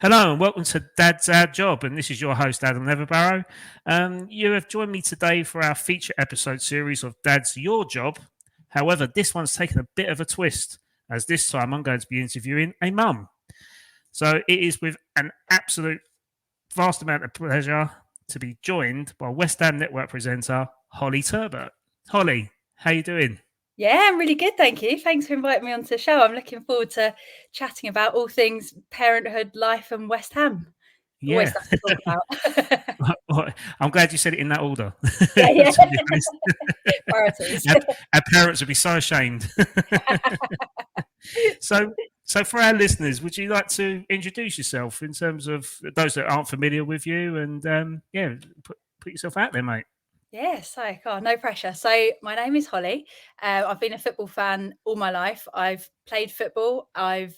Hello and welcome to Dad's Our Job, and this is your host Adam Neverbarrow. You have joined me today for our feature episode series of Dad's Your Job. However, this one's taken a bit of a twist, as this time I'm going to be interviewing a mum. So it is with an absolute vast amount of pleasure to be joined by West Ham Network presenter Holly Turbutt. Holly, how you doing? Yeah, I'm really good, thank you. Thanks for inviting me onto the show. I'm looking forward to chatting about all things parenthood, life, and West Ham. Always Yeah. stuff to talk about. I'm glad you said it in that order. Yeah, yeah. To be honest, Priorities. our, our parents would be so ashamed. so, so for our listeners, would you like to introduce yourself in terms of those that aren't familiar with you, and put yourself out there, mate? Yeah, no pressure. So my name is Holly. I've been a football fan all my life. I've played football. I've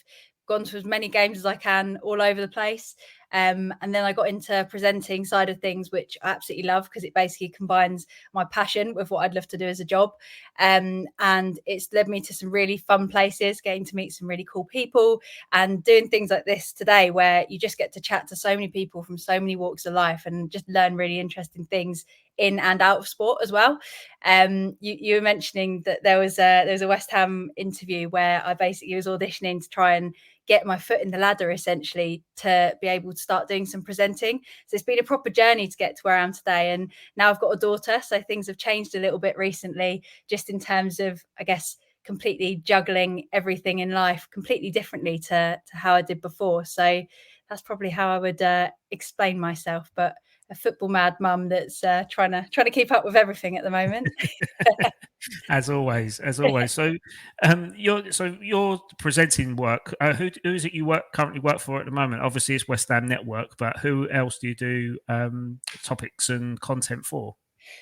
gone to as many games as I can all over the place. And then I got into presenting side of things, which I absolutely love because it basically combines my passion with what I'd love to do as a job. And it's led me to some really fun places, getting to meet some really cool people and doing things like this today, where you just get to chat to so many people from so many walks of life and just learn really interesting things in and out of sport as well. You were mentioning that there was a West Ham interview where I basically was auditioning to try and get my foot in the ladder, essentially, to be able to start doing some presenting. So it's been a proper journey to get to where I am today. And now I've got a daughter, so things have changed a little bit recently, just in terms of, I guess, completely juggling everything in life completely differently to how I did before. So that's probably how I would explain myself. But a football mad mum that's trying to keep up with everything at the moment. As always, as always. So, your presenting work. Who is it you currently work for at the moment? Obviously, it's West Ham Network, but who else do you do topics and content for?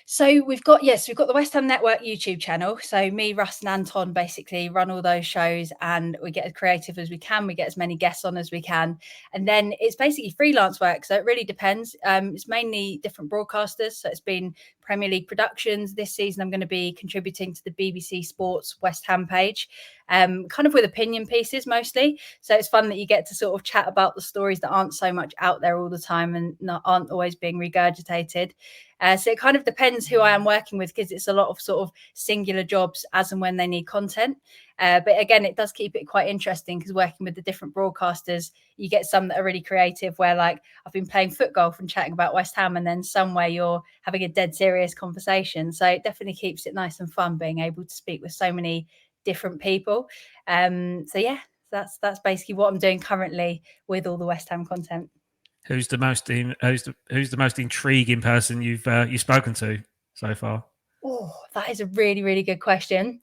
So we've got the West Ham Network YouTube channel. So me, Russ, and Anton basically run all those shows, and we get as creative as we can. We get as many guests on as we can, and then it's basically freelance work. So it really depends. It's mainly different broadcasters. So it's been Premier League productions. This season, I'm going to be contributing to the BBC Sports West Ham page, kind of with opinion pieces mostly. So it's fun that you get to sort of chat about the stories that aren't so much out there all the time and aren't always being regurgitated. So it kind of depends who I am working with, because it's a lot of sort of singular jobs as and when they need content. But again, it does keep it quite interesting, because working with the different broadcasters, you get some that are really creative, where like I've been playing foot golf and chatting about West Ham, and then some where you're having a dead serious conversation. So it definitely keeps it nice and fun being able to speak with so many different people. So yeah, that's basically what I'm doing currently with all the West Ham content. Who's the most intriguing person you've spoken to so far? Oh, that is a really, really good question.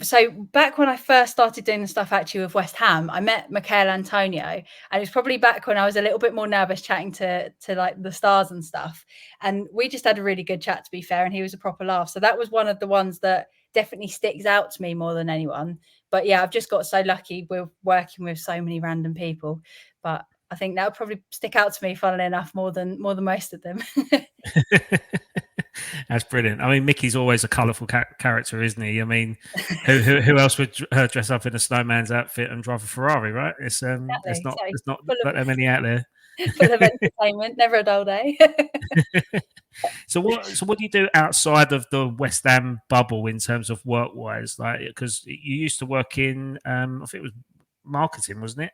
So back when I first started doing the stuff actually with West Ham, I met Michael Antonio, and it was probably back when I was a little bit more nervous chatting to like the stars and stuff. And we just had a really good chat, to be fair, and he was a proper laugh. So that was one of the ones that definitely sticks out to me more than anyone. But yeah, I've just got so lucky with working with so many random people. But I think that would probably stick out to me, funnily enough, more than most of them. That's brilliant. I mean, Mickey's always a colourful character, isn't he? I mean, who else would dress up in a snowman's outfit and drive a Ferrari, right? Exactly. So there's not full that many out there. full of entertainment, never a dull day. So what do you do outside of the West Ham bubble in terms of work wise? Like, because you used to work in, I think it was marketing, wasn't it?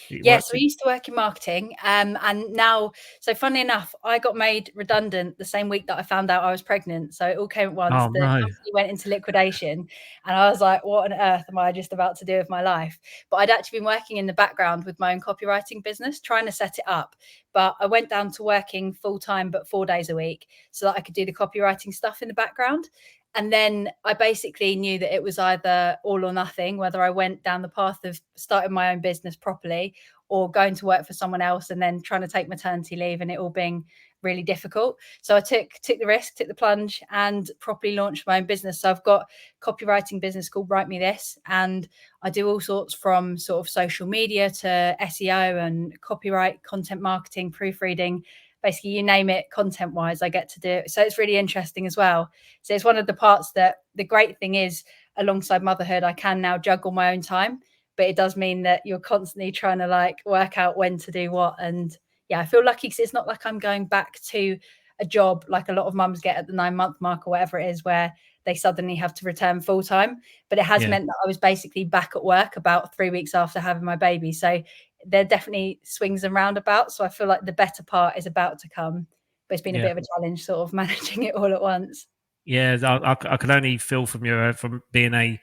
You Yes, worked we in. used to work in marketing, and now, so funnily enough, I got made redundant the same week that I found out I was pregnant. So it all came at once. Oh The no. company went into liquidation, and I was like, "What on earth am I just about to do with my life?" But I'd actually been working in the background with my own copywriting business, trying to set it up. But I went down to working full time, but 4 days a week, so that I could do the copywriting stuff in the background. And then I basically knew that it was either all or nothing, whether I went down the path of starting my own business properly or going to work for someone else and then trying to take maternity leave and it all being really difficult. So I took the risk, took the plunge, and properly launched my own business. So I've got a copywriting business called Write Me This, and I do all sorts from sort of social media to SEO and copyright, content marketing, proofreading. Basically, you name it, content wise, I get to do it. So it's really interesting as well. So it's one of the parts that the great thing is, alongside motherhood, I can now juggle my own time. but it does mean that you're constantly trying to like work out when to do what. And yeah, I feel lucky because it's not like I'm going back to a job like a lot of mums get at the 9-month mark or whatever it is, where they suddenly have to return full time. But it has meant that I was basically back at work about 3 weeks after having my baby. So there definitely swings and roundabouts. So I feel like the better part is about to come, but it's been a bit of a challenge sort of managing it all at once. Yeah, I can only feel from being a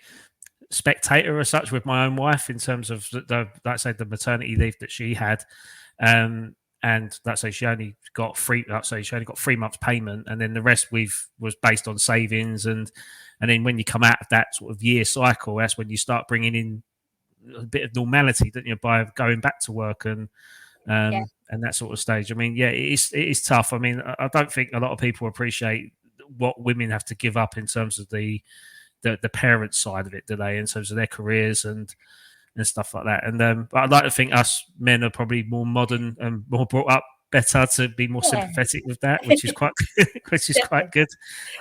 spectator as such with my own wife in terms of let's say the maternity leave that she had, and let's say she only got 3 months payment, and then the rest was based on savings, and then when you come out of that sort of year cycle, that's when you start bringing in a bit of normality, don't you, by going back to work and that sort of stage. I mean, yeah, it is tough. I mean, I don't think a lot of people appreciate what women have to give up in terms of the parent side of it, do they? In terms of their careers and stuff like that. And but I'd like to think us men are probably more modern and more brought up better to be more sympathetic with that, which is quite quite good.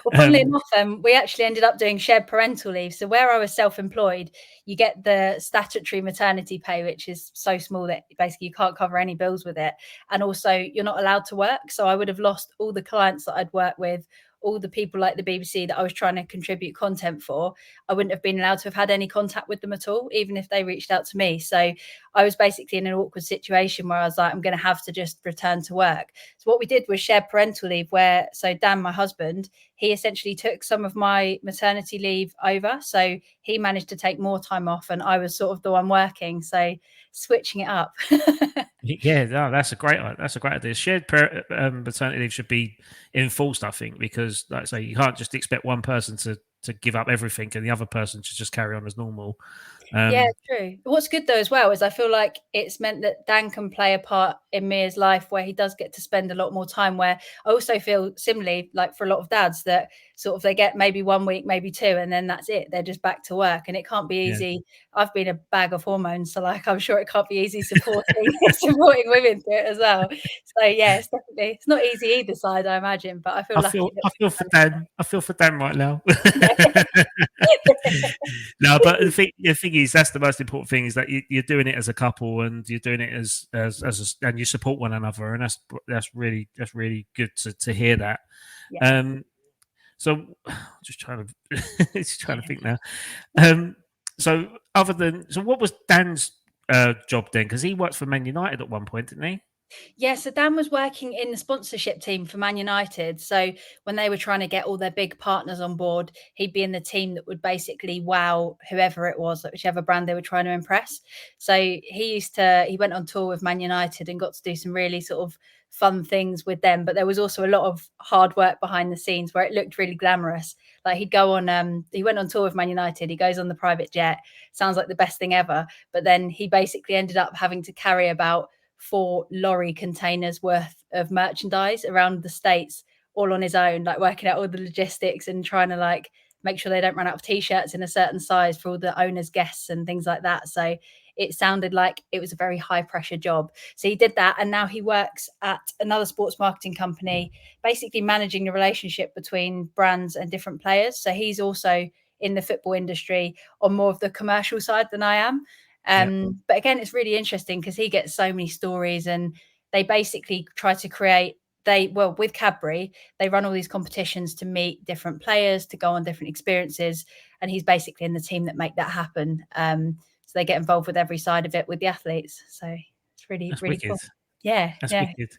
Well, funnily enough, we actually ended up doing shared parental leave. So where I was self-employed, you get the statutory maternity pay, which is so small that basically you can't cover any bills with it. And also you're not allowed to work. So I would have lost all the clients that I'd worked with, all the people like the BBC that I was trying to contribute content for. I wouldn't have been allowed to have had any contact with them at all, even if they reached out to me. So I was basically in an awkward situation where I was like, I'm going to have to just return to work. So what we did was shared parental leave, where so Dan, my husband, he essentially took some of my maternity leave over. So he managed to take more time off and I was sort of the one working. So switching it up. Yeah, no, that's a great idea. Shared maternity leave should be enforced, I think, because like I say, you can't just expect one person to give up everything and the other person should just carry on as normal. Yeah, true. What's good though as well is I feel like it's meant that Dan can play a part in Mia's life where he does get to spend a lot more time, where I also feel similarly like for a lot of dads that sort of they get maybe 1 week, maybe 2, and then that's it. They're just back to work and it can't be easy. I've been a bag of hormones, so like I'm sure it can't be easy supporting supporting women through it as well. So yeah, it's definitely it's not easy either side, I imagine, but I feel lucky. I feel for Dan. I feel for Dan right now. No, but the thing is, that's the most important thing, is that you're doing it as a couple and you're doing it as and you support one another, and that's really good to hear that. Yeah. So just trying to think now. So what was Dan's job then? Because he worked for Man United at one point, didn't he? Yeah, so Dan was working in the sponsorship team for Man United. So when they were trying to get all their big partners on board, he'd be in the team that would basically wow whoever it was, like whichever brand they were trying to impress. So he went on tour with Man United and got to do some really sort of fun things with them. But there was also a lot of hard work behind the scenes where it looked really glamorous. Like he went on tour with Man United, he goes on the private jet, sounds like the best thing ever. But then he basically ended up having to carry about 4 lorry containers worth of merchandise around the States all on his own, like working out all the logistics and trying to like make sure they don't run out of t-shirts in a certain size for all the owners' guests and things like that. So it sounded like it was a very high pressure job. So he did that, and now he works at another sports marketing company, basically managing the relationship between brands and different players. So he's also in the football industry on more of the commercial side than I am. But again, it's really interesting because he gets so many stories, and they basically try to create with Cadbury, they run all these competitions to meet different players, to go on different experiences. And he's basically in the team that make that happen. So they get involved with every side of it with the athletes. So it's really wicked. Cool. Yeah. That's wicked.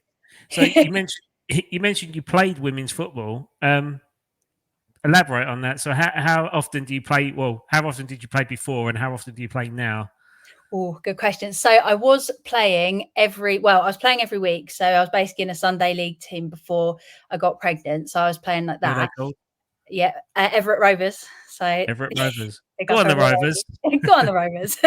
So you mentioned you played women's football. Elaborate on that. So how often do you play? Well, how often did you play before, and how often do you play now? Oh, good question. So I was playing every week. So I was basically in a Sunday league team before I got pregnant. So I was playing like that. What are they called? Yeah, Everett Rovers. So Everett Rovers. Go on the Rovers. Go on the Rovers.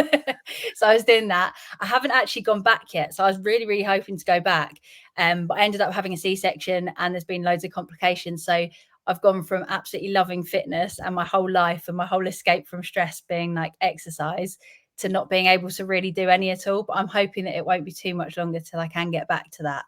So I was doing that. I haven't actually gone back yet. So I was really, really hoping to go back. But I ended up having a C-section and there's been loads of complications. So I've gone from absolutely loving fitness and my whole life and my whole escape from stress being like exercise to not being able to really do any at all. But I'm hoping that it won't be too much longer till I can get back to that.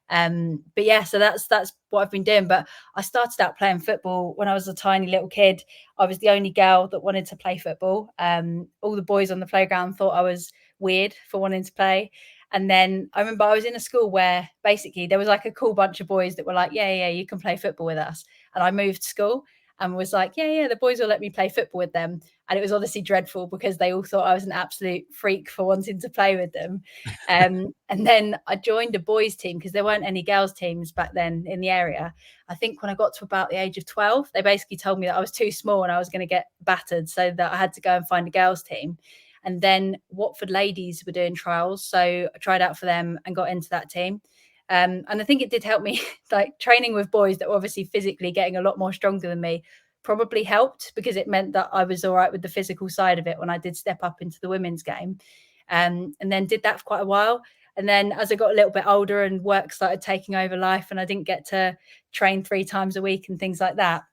But yeah, so that's what I've been doing. But I started out playing football when I was a tiny little kid. I was the only girl that wanted to play football. All the boys on the playground thought I was weird for wanting to play. And then I remember I was in a school where basically there was like a cool bunch of boys that were like, yeah, you can play football with us. And I moved school and was like, yeah, the boys will let me play football with them. And it was honestly dreadful because they all thought I was an absolute freak for wanting to play with them. And then I joined a boys team because there weren't any girls teams back then in the area. I think when I got to about the age of 12, they basically told me that I was too small and I was going to get battered, so that I had to go and find a girls team. And then Watford ladies were doing trials, so I tried out for them and got into that team. And I think it did help me, like training with boys that were obviously physically getting a lot more stronger than me probably helped, because it meant that I was all right with the physical side of it when I did step up into the women's game. And then did that for quite a while. And then as I got a little bit older and work started taking over life and I didn't get to train 3 times a week and things like that,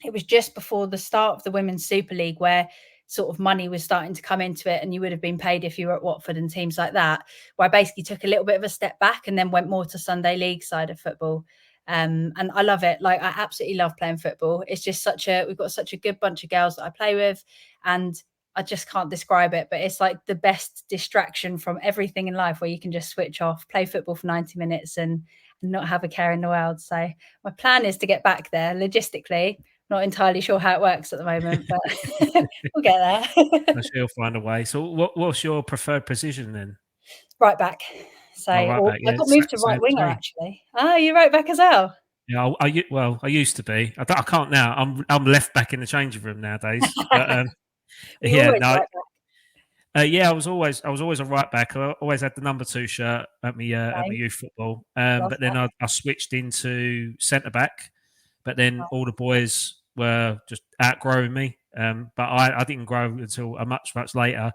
it was just before the start of the Women's Super League where sort of money was starting to come into it and you would have been paid if you were at Watford and teams like that, where I basically took a little bit of a step back and then went more to Sunday League side of football. And I love it. Like, I absolutely love playing football. It's just we've got such a good bunch of girls that I play with, and I just can't describe it, but it's like the best distraction from everything in life, where you can just switch off, play football for 90 minutes and not have a care in the world. So my plan is to get back there. Logistically, not entirely sure how it works at the moment, but we'll get there. I'm sure you'll find a way. So what's your preferred position then? Right back. So Right back, I yeah, got moved to same right as winger, me. actually. Oh, you're right back as well. Yeah, I used to be. I can't now. I'm left back in the changing room nowadays. But Were you yeah, always no, right back? yeah, I was always a right back. I always had the number 2 shirt at my Same. youth football. Love But then I switched into centre back. But then that. all the boys were just outgrowing me. But I didn't grow until much later.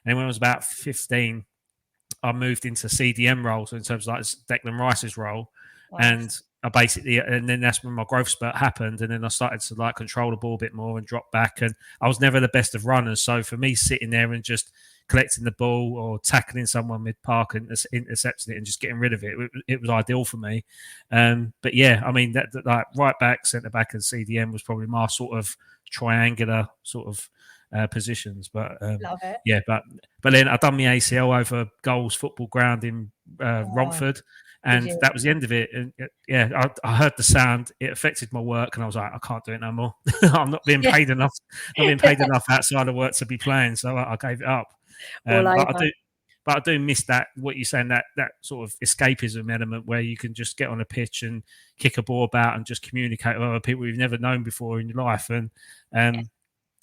And when I was about 15, I moved into CDM roles, so in terms of like Declan Rice's role, and and then that's when my growth spurt happened, and then I started to like control the ball a bit more and drop back, and I was never the best of runners, so for me sitting there and just collecting the ball or tackling someone mid park and intercepting it and just getting rid of it was ideal for me. But yeah, I mean that like right back, centre back, and CDM was probably my sort of triangular sort of positions, but Love it. yeah, but then I done my ACL over Goals Football Ground in Oh, Romford, did and you? that was the end of it. And yeah, I heard the sound. It affected my work, and I was like, I can't do it no more. I'm not being Yeah. paid enough. Not being paid enough outside of work to be playing, so I gave it up. All But over. I do miss that. What you're saying, that sort of escapism element where you can just get on a pitch and kick a ball about and just communicate with other people you've never known before in your life, and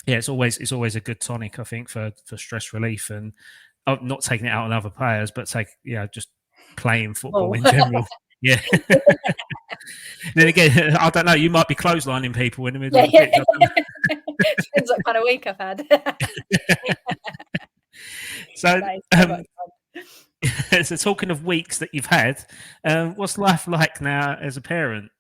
yeah, it's always a good tonic, I think, for stress relief and not taking it out on other players, but just playing football Oh. in general. Yeah. Then again, I don't know. You might be clotheslining people in the middle Yeah, of the yeah. pitch. I don't know. Depends what kind of week I've had. So, That is so much fun. so talking of weeks that you've had, what's life like now as a parent?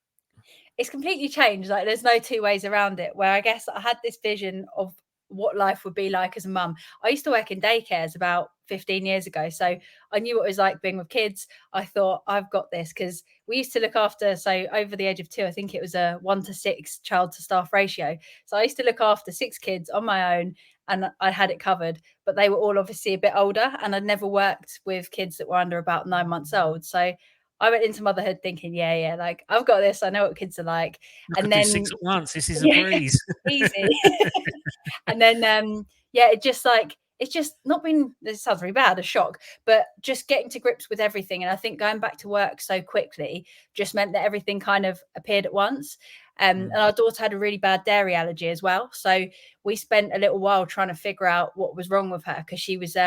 It's completely changed. Like, there's no two ways around it. Where I guess I had this vision of what life would be like as a mum. I used to work in daycares about 15 years ago, so I knew what it was like being with kids. I thought, I've got this, because we used to look after, so over the age of 2, I think it was a 1-to-6 child to staff ratio. So I used to look after 6 kids on my own, and I had it covered. But they were all obviously a bit older, and I'd never worked with kids that were under about 9 months old. So I went into motherhood thinking, yeah, like, I've got this. I know what kids are like. I And could do 6 then, at once. This is a yeah, breeze. easy. And then, it just like, it's just not been, this sounds really bad, a shock, but just getting to grips with everything. And I think going back to work so quickly just meant that everything kind of appeared at once. And our daughter had a really bad dairy allergy as well. So we spent a little while trying to figure out what was wrong with her, because she was,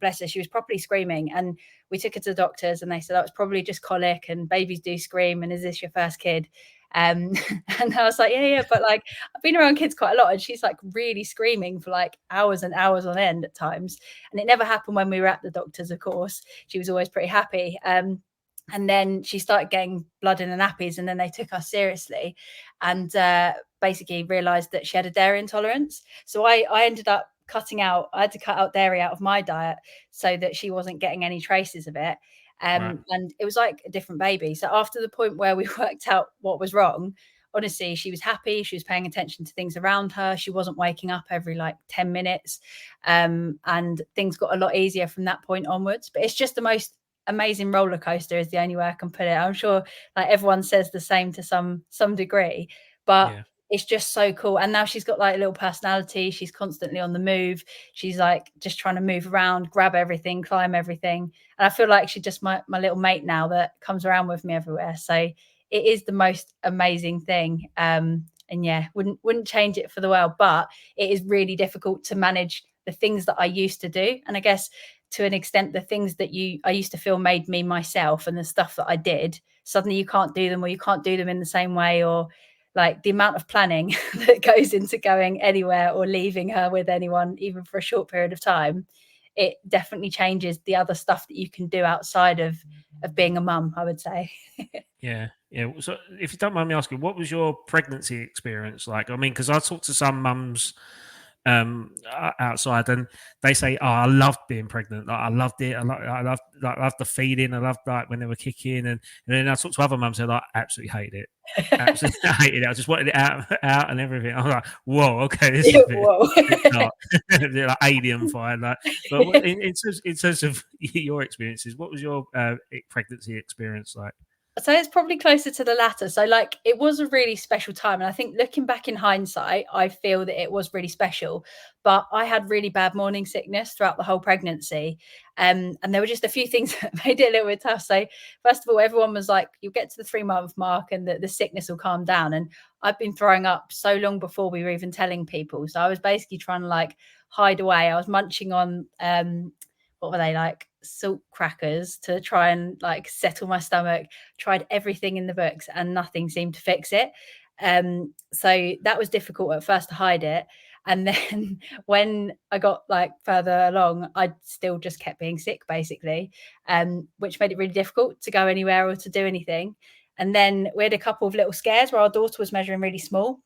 bless her, she was properly screaming. And we took her to the doctors and they said, oh, it's probably just colic and babies do scream. And is this your first kid? And I was like, yeah, but like, I've been around kids quite a lot, and she's like really screaming for like hours and hours on end at times. And it never happened when we were at the doctors, of course. She was always pretty happy. And then she started getting blood in the nappies, and then they took us seriously and basically realized that she had a dairy intolerance. So I ended up I had to cut out dairy out of my diet so that she wasn't getting any traces of it. Right. And it was like a different baby. So after the point where we worked out what was wrong, honestly, she was happy. She was paying attention to things around her. She wasn't waking up every like 10 minutes. And things got a lot easier from that point onwards. But it's just the most amazing roller coaster is the only way I can put it. I'm sure like everyone says the same to some degree, but Yeah. it's just so cool. And now she's got like a little personality. She's constantly on the move. She's like just trying to move around, grab everything, climb everything. And I feel like she's just my little mate now that comes around with me everywhere. So it is the most amazing thing. And yeah, wouldn't change it for the world, but it is really difficult to manage the things that I used to do. And I guess to an extent, the things that I used to feel made me myself and the stuff that I did, suddenly you can't do them, or you can't do them in the same way, or like the amount of planning that goes into going anywhere or leaving her with anyone, even for a short period of time, it definitely changes the other stuff that you can do outside of being a mum, I would say. Yeah. So, if you don't mind me asking, what was your pregnancy experience like? I mean, because I talked to some mums outside, and they say, "Oh, I loved being pregnant. Like, I loved it. I loved the feeding. I loved like when they were kicking." And then I talked to other mums who like absolutely hated it. Absolutely hated it. I just wanted it out and everything. I was like, "Whoa, okay, this is a bit dark." Like alien fire. Like, but in terms of your experiences, what was your pregnancy experience like? So it's probably closer to the latter. So like it was a really special time. And I think looking back in hindsight, I feel that it was really special. But I had really bad morning sickness throughout the whole pregnancy. And there were just a few things that made it a little bit tough. So first of all, everyone was like, you'll get to the 3-month mark and the sickness will calm down. And I've been throwing up so long before we were even telling people. So I was basically trying to like hide away. I was munching on what were they, like salt crackers to try and like settle my stomach. Tried everything in the books and nothing seemed to fix it. So that was difficult at first to hide it. And then when I got like further along, I still just kept being sick basically, which made it really difficult to go anywhere or to do anything. And then we had a couple of little scares where our daughter was measuring really small.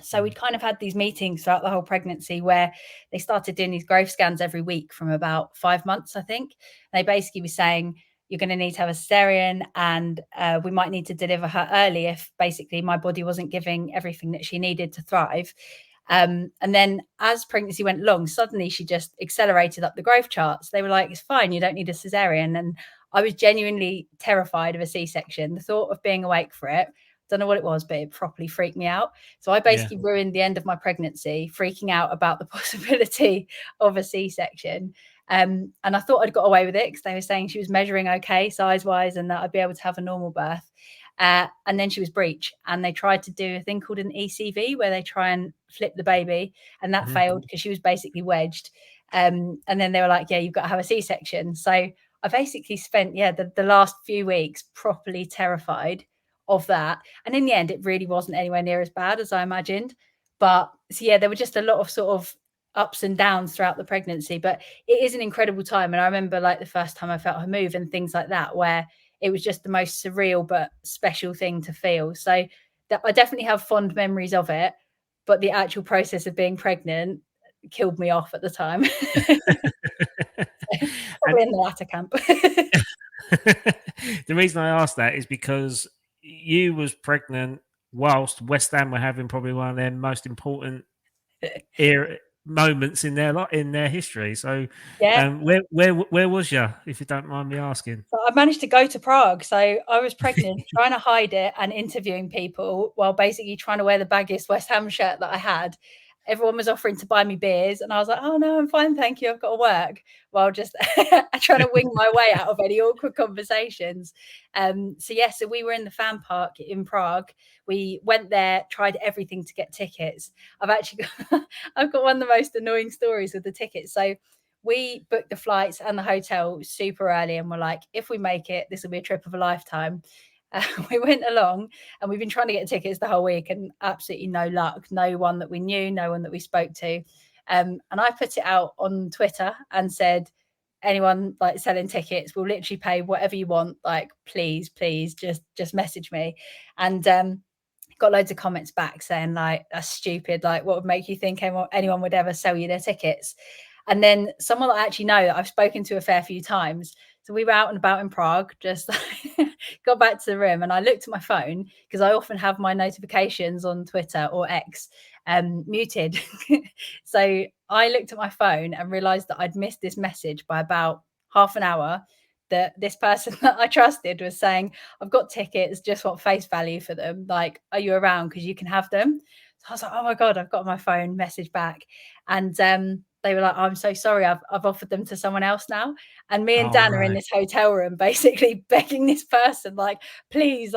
So we'd kind of had these meetings throughout the whole pregnancy where they started doing these growth scans every week from about 5 months, I think. And they basically were saying, you're going to need to have a cesarean, and we might need to deliver her early if basically my body wasn't giving everything that she needed to thrive. And then as pregnancy went along, suddenly she just accelerated up the growth charts. They were like, it's fine, you don't need a cesarean. And I was genuinely terrified of a C-section. The thought of being awake for it, don't know what it was, but it properly freaked me out. So I basically ruined the end of my pregnancy, freaking out about the possibility of a C-section. And I thought I'd got away with it because they were saying she was measuring okay size-wise and that I'd be able to have a normal birth. And then she was breech, and they tried to do a thing called an ECV where they try and flip the baby, and that failed because she was basically wedged. And then they were like, yeah, you've got to have a C-section. So I basically spent, the last few weeks properly terrified of that. And in the end, it really wasn't anywhere near as bad as I imagined. But so, there were just a lot of sort of ups and downs throughout the pregnancy, but it is an incredible time. And I remember like the first time I felt her move and things like that, where it was just the most surreal but special thing to feel. So that I definitely have fond memories of it, but the actual process of being pregnant killed me off at the time. Probably in the latter camp. The reason I asked that is because you was pregnant whilst West Ham were having probably one of their most important moments in their history. So, where was you, if you don't mind me asking? So I managed to go to Prague. So I was pregnant, trying to hide it and interviewing people while basically trying to wear the baggiest West Ham shirt that I had. Everyone was offering to buy me beers, and I was like, "Oh no, I'm fine, thank you. I've got to work." While just trying to wing my way out of any awkward conversations. So we were in the fan park in Prague. We went there, tried everything to get tickets. I've got one of the most annoying stories with the tickets. So we booked the flights and the hotel super early, and we're like, if we make it, this will be a trip of a lifetime. We went along, and we've been trying to get tickets the whole week, and absolutely no luck. No one that we knew, no one that we spoke to. And I put it out on Twitter and said, anyone like selling tickets, we'll literally pay whatever you want. Like, please, just message me. And got loads of comments back saying like, that's stupid. Like, what would make you think anyone would ever sell you their tickets? And then someone that I actually know that I've spoken to a fair few times. So we were out and about in Prague, just got back to the room, and I looked at my phone because I often have my notifications on Twitter or X muted. So I looked at my phone and realized that I'd missed this message by about half an hour, that this person that I trusted was saying, I've got tickets, just want face value for them. Like, are you around? Because you can have them. So I was like, oh my God, I've got my phone message back. And they were like, oh, I'm so sorry, I've offered them to someone else now. And me and Dan are in this hotel room basically begging this person, like, please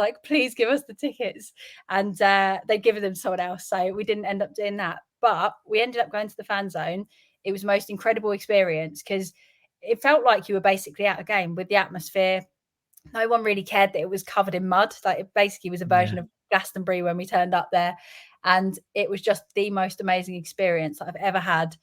give us the tickets. And they'd given them to someone else. So we didn't end up doing that. But we ended up going to the fan zone. It was the most incredible experience because it felt like you were basically at a game with the atmosphere. No one really cared that it was covered in mud. Like, it basically was a version of Glastonbury when we turned up there. And it was just the most amazing experience that I've ever had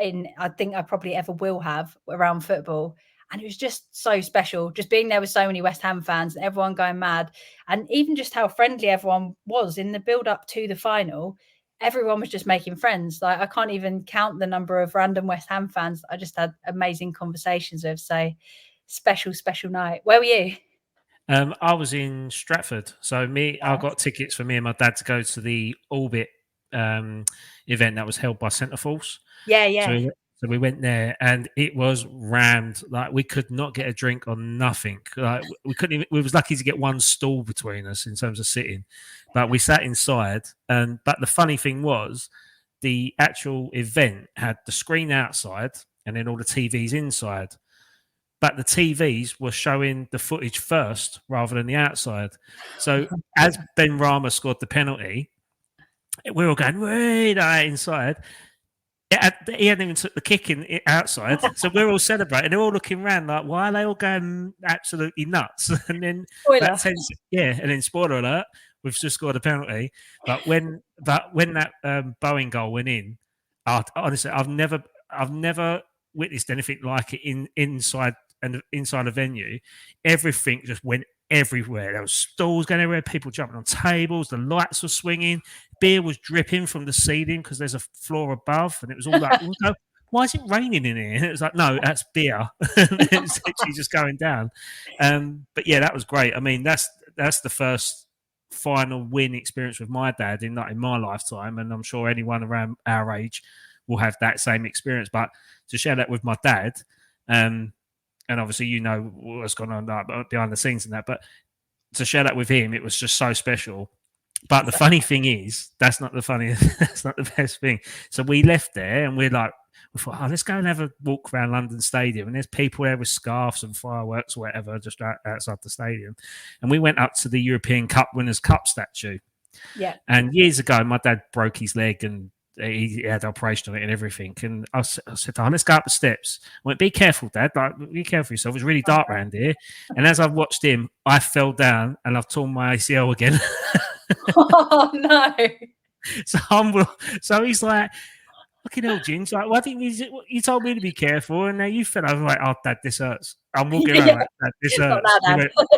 I think I probably ever will have around football. And it was just so special, just being there with so many West Ham fans and everyone going mad. And even just how friendly everyone was in the build up to the final. Everyone was just making friends. Like, I can't even count the number of random West Ham fans I just had amazing conversations with. So special night. Where were you? I was in Stratford. So I got tickets for me and my dad to go to the Orbit event that was held by Centreforce. Yeah. So we went there, and it was rammed. Like, we could not get a drink or nothing. Like, we couldn't even. We was lucky to get one stall between us in terms of sitting, but we sat inside. But the funny thing was, the actual event had the screen outside and then all the TVs inside. But the TVs were showing the footage first rather than the outside. So as Ben Rama scored the penalty, we were all going, "Way that inside." He hadn't even took the kick in outside, so we're all celebrating. They're all looking around like, why are they all going absolutely nuts? And then and then spoiler alert, we've just scored a penalty. But when that Bowen goal went in, honestly, I've never witnessed anything like it inside a venue. Everything just went everywhere. There was stalls going everywhere, people jumping on tables, the lights were swinging, beer was dripping from the ceiling because there's a floor above, and it was all like, why is it raining in here? And it was like, no, that's beer. It's literally just going down. But yeah, that was great. I mean, that's the first final win experience with my dad in my lifetime, and I'm sure anyone around our age will have that same experience. But to share that with my dad, and obviously, you know what's gone on behind the scenes and that. But to share that with him, it was just so special. But the funny thing is, that's not the funniest. That's not the best thing. So we left there, and we thought, oh, let's go and have a walk around London Stadium. And there's people there with scarves and fireworks or whatever just outside the stadium. And we went up to the European Cup Winners' Cup statue. Yeah. And years ago, my dad broke his leg and he had an operation on it and everything. And I said, let's go up the steps. I went, be careful, Dad. Like, be careful yourself. It's really dark around here. And as I've watched him, I fell down and I've torn my ACL again. Oh, no. So he's like, fucking hell, Ginge. Like, well, I think you told me to be careful, and now you fell. I was like, oh, Dad, this hurts. I'm walking around like, Dad, this hurts.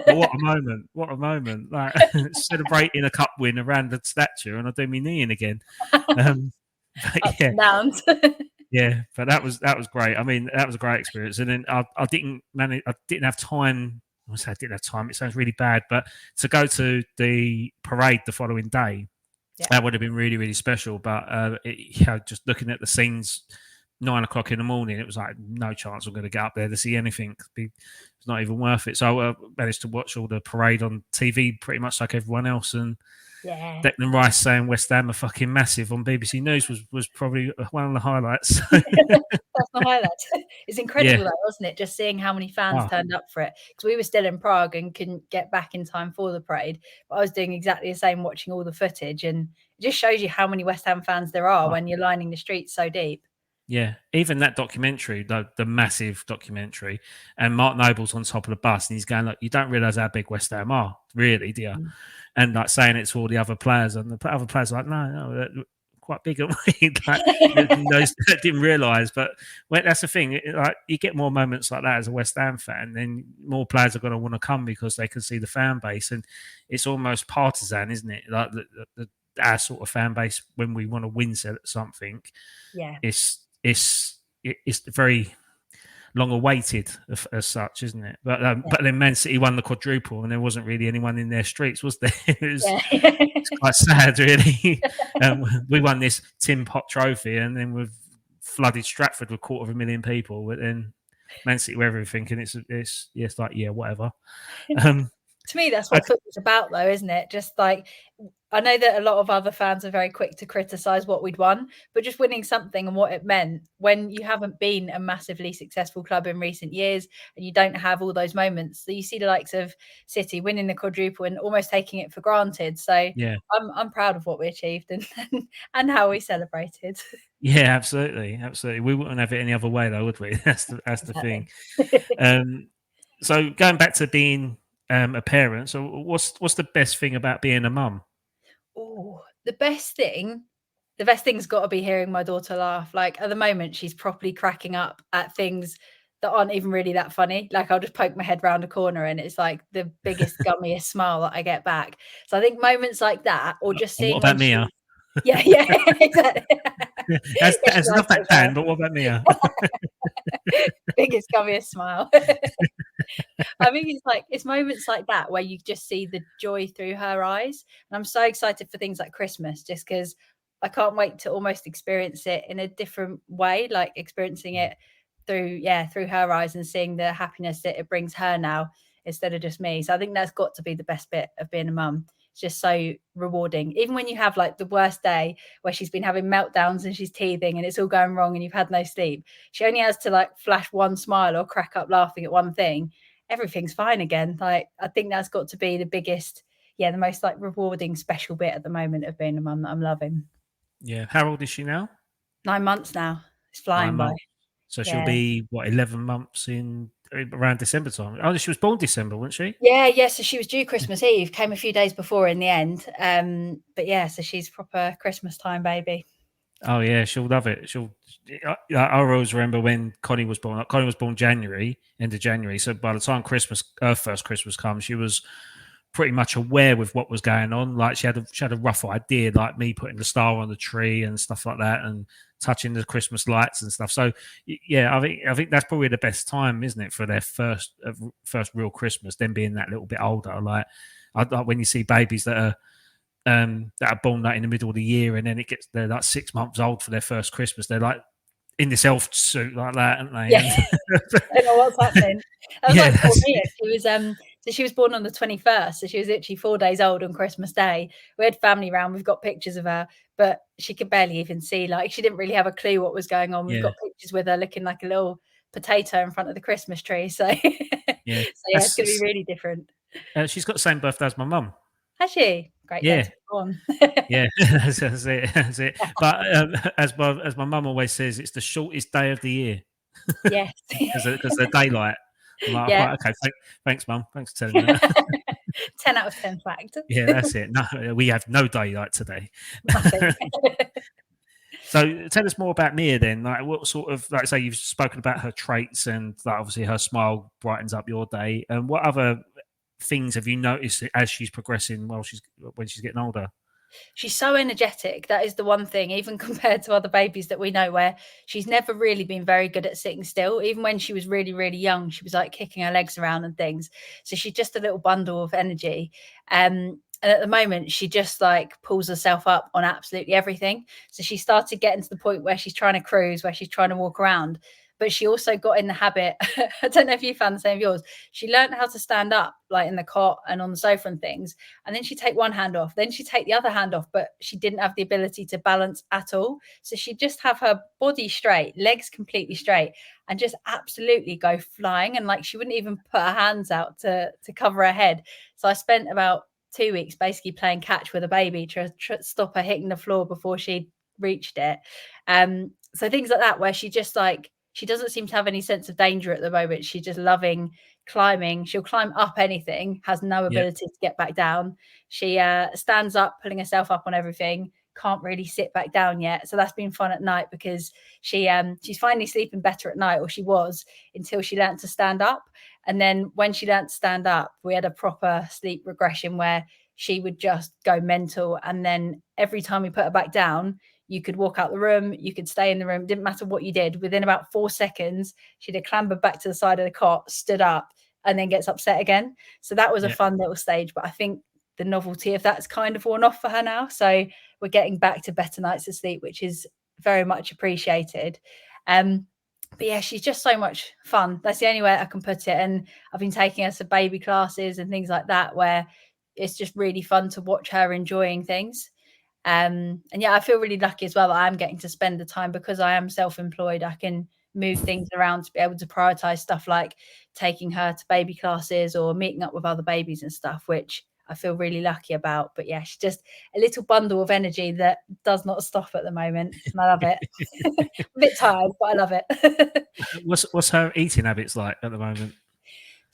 What a moment. What a moment. Like, celebrating a cup win around the statue, and I do my knee in again. Yeah, but that was great. I mean, that was a great experience. And then I didn't have time. I didn't have time. It sounds really bad, but to go to the parade the following day, that would have been really, really special. But just looking at the scenes, 9 o'clock in the morning, it was like no chance I'm going to get up there to see anything. It's not even worth it. So I managed to watch all the parade on TV, pretty much like everyone else, and. Yeah. Declan Rice saying West Ham are fucking massive on BBC News was probably one of the highlights. That's the highlight. It's incredible, though, wasn't it? Just seeing how many fans turned up for it. Because we were still in Prague and couldn't get back in time for the parade. But I was doing exactly the same, watching all the footage. And it just shows you how many West Ham fans there are when you're lining the streets so deep. Yeah, even that documentary, the massive documentary, and Mark Noble's on top of the bus, and he's going, look, you don't realise how big West Ham are, really, do you? And like saying it to all the other players, and the other players are like, no, quite big, aren't we? Like, those that didn't realise. But that's the thing. Like, you get more moments like that as a West Ham fan, then more players are going to want to come because they can see the fan base, and it's almost partisan, isn't it? Like our sort of fan base when we want to win something, Yeah, it's very long awaited as such, isn't it? But then Man City won the quadruple, and there wasn't really anyone in their streets, was there? It's quite sad, really. We won this Tim Pot trophy, and then we've flooded Stratford with 250,000 people. But then Man City were everything, and it's like, yeah, whatever. To me, that's what football's about, though, isn't it? Just like, I know that a lot of other fans are very quick to criticise what we'd won, but just winning something and what it meant when you haven't been a massively successful club in recent years and you don't have all those moments. So you see the likes of City winning the quadruple and almost taking it for granted. So yeah, I'm proud of what we achieved and how we celebrated. yeah, absolutely. We wouldn't have it any other way, though, would we? That's the thing. So going back to being a parent, so what's the best thing about being a mum? Oh, the best thing's got to be hearing my daughter laugh. Like, at the moment, she's properly cracking up at things that aren't even really that funny. Like, I'll just poke my head round a corner and it's like the biggest, gummiest smile that I get back. So I think moments like that, or just And what seeing about when she, Mia? yeah, exactly. That's Yeah, she enough likes it that as Dan, well. but what about Mia? Biggest, gummiest smile. I think it's moments like that where you just see the joy through her eyes. And I'm so excited for things like Christmas, just because I can't wait to almost experience it in a different way, like experiencing it through her eyes and seeing the happiness that it brings her now instead of just me. So I think that's got to be the best bit of being a mum. It's just so rewarding. Even when you have like the worst day where she's been having meltdowns and she's teething and it's all going wrong and you've had no sleep, she only has to like flash one smile or crack up laughing at one thing, everything's fine again. Like, I think that's got to be the biggest, the most like rewarding, special bit at the moment of being a mum that I'm loving. Yeah. How old is she now? 9 months now. It's flying 9 by. months. So she'll Yeah. be, what, 11 months in around December time? Oh, she was born December, wasn't she? Yeah. So she was due Christmas Eve, came a few days before in the end. But yeah, so she's proper Christmas time baby. Oh, yeah, she'll love it. I always remember when Connie was born. Connie was born January, end of January. So by the time her first Christmas comes, she was pretty much aware with what was going on. Like, she had a rough idea, like me putting the star on the tree and stuff like that, and touching the Christmas lights and stuff. So yeah, I think that's probably the best time, isn't it, for their first real Christmas? Them being that little bit older, like when you see babies that are born like in the middle of the year, and then they're like 6 months old for their first Christmas. They're like in this elf suit like that, aren't they? Yeah. I don't know what's happening. That was like poor Mia. She was so she was born on the 21st, so she was literally 4 days old on Christmas Day. We had family round, we've got pictures of her, but she could barely even see. Like, she didn't really have a clue what was going on. We've got pictures with her looking like a little potato in front of the Christmas tree. So Yeah. it's gonna be really different. She's got the same birthday as my mum. Has she? Great day Yeah. to be born. Yeah, that's it. But as my mum always says, it's the shortest day of the year Yes. because the daylight. I'm like, Yeah. right, okay, thanks, mum. Thanks for telling me that. 10 out of 10 fact. Yeah, that's it. No, we have no daylight today. Nothing. So tell us more about Mia then. Like, what sort of, like, say, you've spoken about her traits, and like, obviously her smile brightens up your day. And what other things have you noticed as she's progressing when she's getting older? She's so energetic. That is the one thing, even compared to other babies that we know, where she's never really been very good at sitting still. Even when she was really, really young, she was like kicking her legs around and things. So she's just a little bundle of energy. And at the moment, she just like pulls herself up on absolutely everything. So she started getting to the point where she's trying to cruise, where she's trying to walk around. But she also got in the habit. I don't know if you found the same of yours. She learned how to stand up, like in the cot and on the sofa and things. And then she'd take one hand off, then she'd take the other hand off, but she didn't have the ability to balance at all. So she'd just have her body straight, legs completely straight, and just absolutely go flying. And like, she wouldn't even put her hands out to cover her head. So I spent about 2 weeks basically playing catch with a baby to stop her hitting the floor before she reached it. So things like that, where she just like, she doesn't seem to have any sense of danger at the moment. She's just loving climbing. She'll climb up anything, has no Yeah. ability to get back down. She stands up, pulling herself up on everything, can't really sit back down yet. So that's been fun at night because she's finally sleeping better at night, or she was, until she learned to stand up. And then when she learned to stand up, we had a proper sleep regression where she would just go mental. And then every time we put her back down, you could walk out the room, you could stay in the room, didn't matter what you did. Within about 4 seconds, she'd have clambered back to the side of the cot, stood up, and then gets upset again. So that was a fun little stage. But I think the novelty of that's kind of worn off for her now. So we're getting back to better nights of sleep, which is very much appreciated. But yeah, she's just so much fun. That's the only way I can put it. And I've been taking her to baby classes and things like that, where it's just really fun to watch her enjoying things. And yeah, I feel really lucky as well that I'm getting to spend the time, because I am self-employed. I can move things around to be able to prioritize stuff like taking her to baby classes or meeting up with other babies and stuff, which I feel really lucky about. But yeah, she's just a little bundle of energy that does not stop at the moment, and I love it. I'm a bit tired, but I love it. What's her eating habits like at the moment?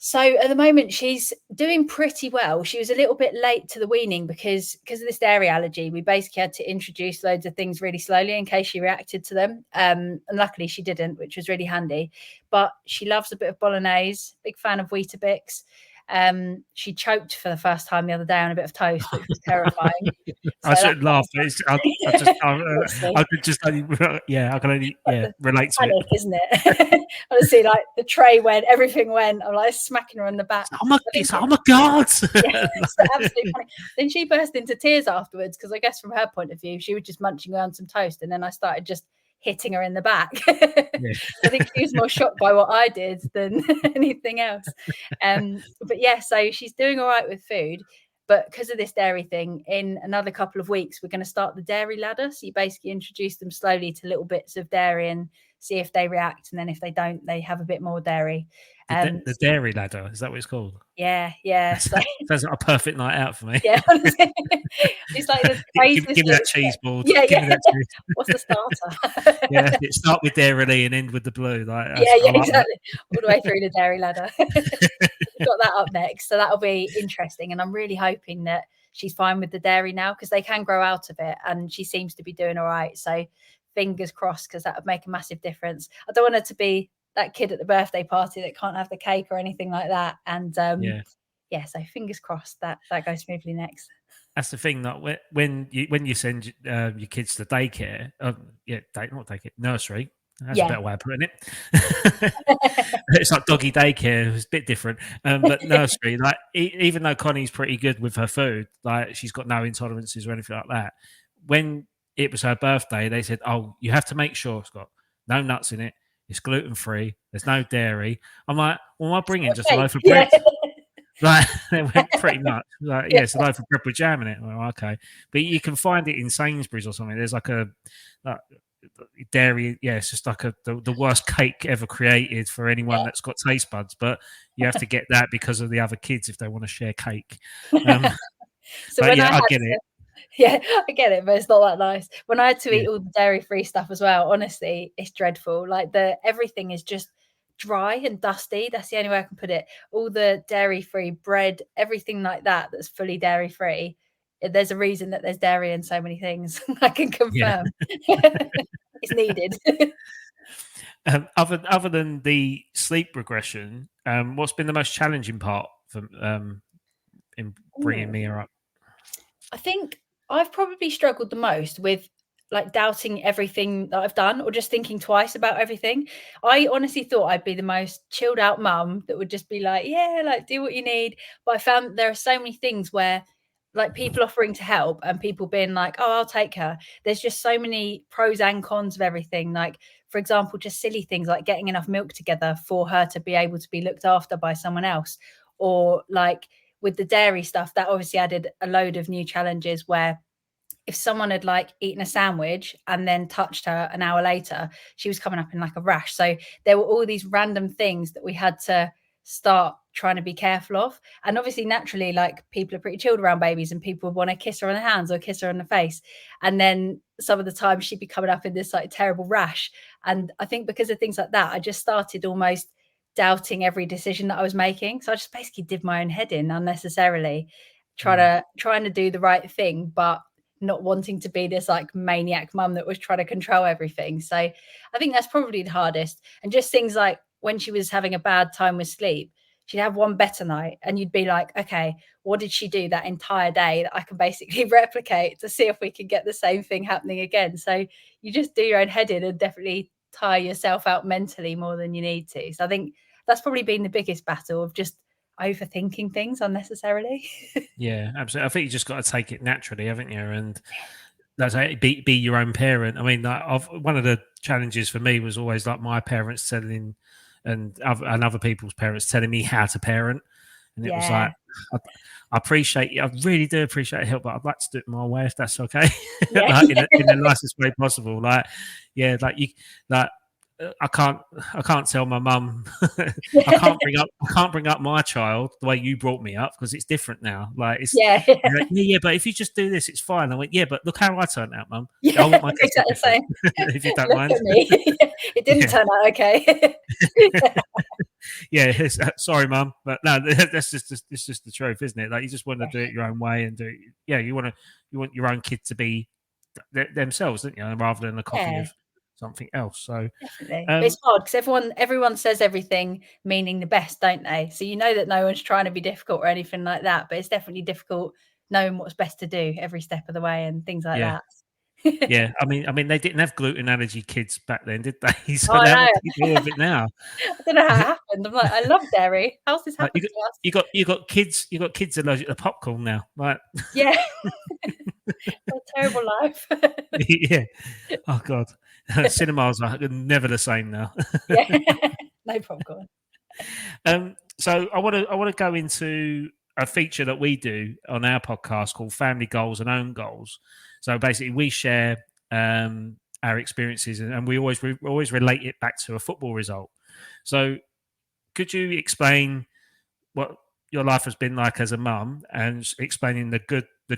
So at the moment, she's doing pretty well. She was a little bit late to the weaning because of this dairy allergy. We basically had to introduce loads of things really slowly in case she reacted to them. And luckily she didn't, which was really handy. But she loves a bit of bolognese, big fan of Weetabix. She choked for the first time the other day on a bit of toast, which was terrifying. I shouldn't laugh. I could just only, I can only relate to panic, it, isn't it? Honestly, like the tray went, everything went. I'm like smacking her on the back. Oh my god! Yeah, it's absolutely funny. Then she burst into tears afterwards because I guess from her point of view, she was just munching on some toast, and then I started just hitting her in the back. Yeah. I think she was more shocked by what I did than anything else. But yeah, so she's doing all right with food. But because of this dairy thing, in another couple of weeks, we're going to start the dairy ladder. So you basically introduce them slowly to little bits of dairy and see if they react. And then if they don't, they have a bit more dairy. The dairy ladder, is that what it's called? Yeah. So, sounds like a perfect night out for me. Yeah, it's like the give me that cheese board. Yeah. Give me that cheese. What's the starter? Yeah, it start with dairy and end with the blue. Like, exactly. All the way through the dairy ladder. Got that up next, so that'll be interesting. And I'm really hoping that she's fine with the dairy now, because they can grow out of it, and she seems to be doing all right. So fingers crossed, because that would make a massive difference. I don't want her to be that kid at the birthday party that can't have the cake or anything like that. And so fingers crossed that goes smoothly next. That's the thing, that when you send your kids to daycare, not daycare, nursery. That's a better way of putting it. It's like doggy daycare. It's a bit different, but nursery. Like even though Connie's pretty good with her food, like she's got no intolerances or anything like that. When it was her birthday, they said, "Oh, you have to make sure it's got no nuts in it. It's gluten free. There's no dairy." I'm like, "Well, am I bringing just a loaf of bread?" Like they went pretty much like, it's a loaf of bread with jam in it. Well, okay, but you can find it in Sainsbury's or something. There's like a dairy. Yeah, it's just like the worst cake ever created for anyone that's got taste buds. But you have to get that because of the other kids if they want to share cake. So I get it. Yeah, I get it, but it's not that nice. When I had to eat all the dairy-free stuff as well, honestly, it's dreadful. Like everything is just dry and dusty. That's the only way I can put it. All the dairy-free bread, everything like that's fully dairy-free. There's a reason that there's dairy in so many things. I can confirm. It's needed. Other than the sleep regression, what's been the most challenging part for in bringing Mia up? I think I've probably struggled the most with like doubting everything that I've done, or just thinking twice about everything. I honestly thought I'd be the most chilled out mum that would just be like, yeah, like do what you need. But I found there are so many things where like people offering to help and people being like, oh, I'll take her. There's just so many pros and cons of everything. Like, for example, just silly things like getting enough milk together for her to be able to be looked after by someone else. Or like with the dairy stuff, that obviously added a load of new challenges where if someone had like eaten a sandwich and then touched her an hour later, she was coming up in like a rash. So there were all these random things that we had to start trying to be careful of. And obviously, naturally, like people are pretty chilled around babies and people would want to kiss her on the hands or kiss her on the face. And then some of the time she'd be coming up in this like terrible rash. And I think because of things like that, I just started almost doubting every decision that I was making. So I just basically did my own head in unnecessarily, trying to do the right thing, but not wanting to be this like maniac mum that was trying to control everything. So I think that's probably the hardest. And just things like when she was having a bad time with sleep, she'd have one better night and you'd be like, okay, what did she do that entire day that I can basically replicate to see if we can get the same thing happening again? So you just do your own head in and definitely tire yourself out mentally more than you need to. So I think that's probably been the biggest battle of just overthinking things unnecessarily. Yeah, absolutely. I think you just got to take it naturally, haven't you? And that's be your own parent. I mean, one of the challenges for me was always like my parents telling and other people's parents telling me how to parent, and it was like I appreciate you. I really do appreciate help, but I'd like to do it my way if that's okay. Like in the nicest way possible. Like, yeah, like you, like I can't tell my mum I can't bring up my child the way you brought me up because it's different now. Like it's yeah, but if you just do this, it's fine. I went, yeah, but look how I turned out, mum. I want my kids exactly the same. if you don't Look mind. at me. It didn't turn out okay. Yeah, sorry, mum, but no, that's just it's just the truth, isn't it? Like you just want to do it your own way and do it. Yeah, you want your own kid to be themselves, don't you? Rather than a copy of something else. So definitely, but it's hard because everyone says everything meaning the best, don't they? So you know that no one's trying to be difficult or anything like that, but it's definitely difficult knowing what's best to do every step of the way and things like that. Yeah, I mean, they didn't have gluten allergy kids back then, did they? So I they know. have to do all of it now. I don't know how it happened. I'm like, I love dairy. How's this happened to us? You got kids allergic to popcorn now, right? Yeah, a terrible life. Yeah. Oh God, cinemas are never the same now. Yeah, no popcorn. So I want to go into a feature that we do on our podcast called Family Goals and Own Goals. So basically, we share our experiences, and we always relate it back to a football result. So, could you explain what your life has been like as a mum, and explaining the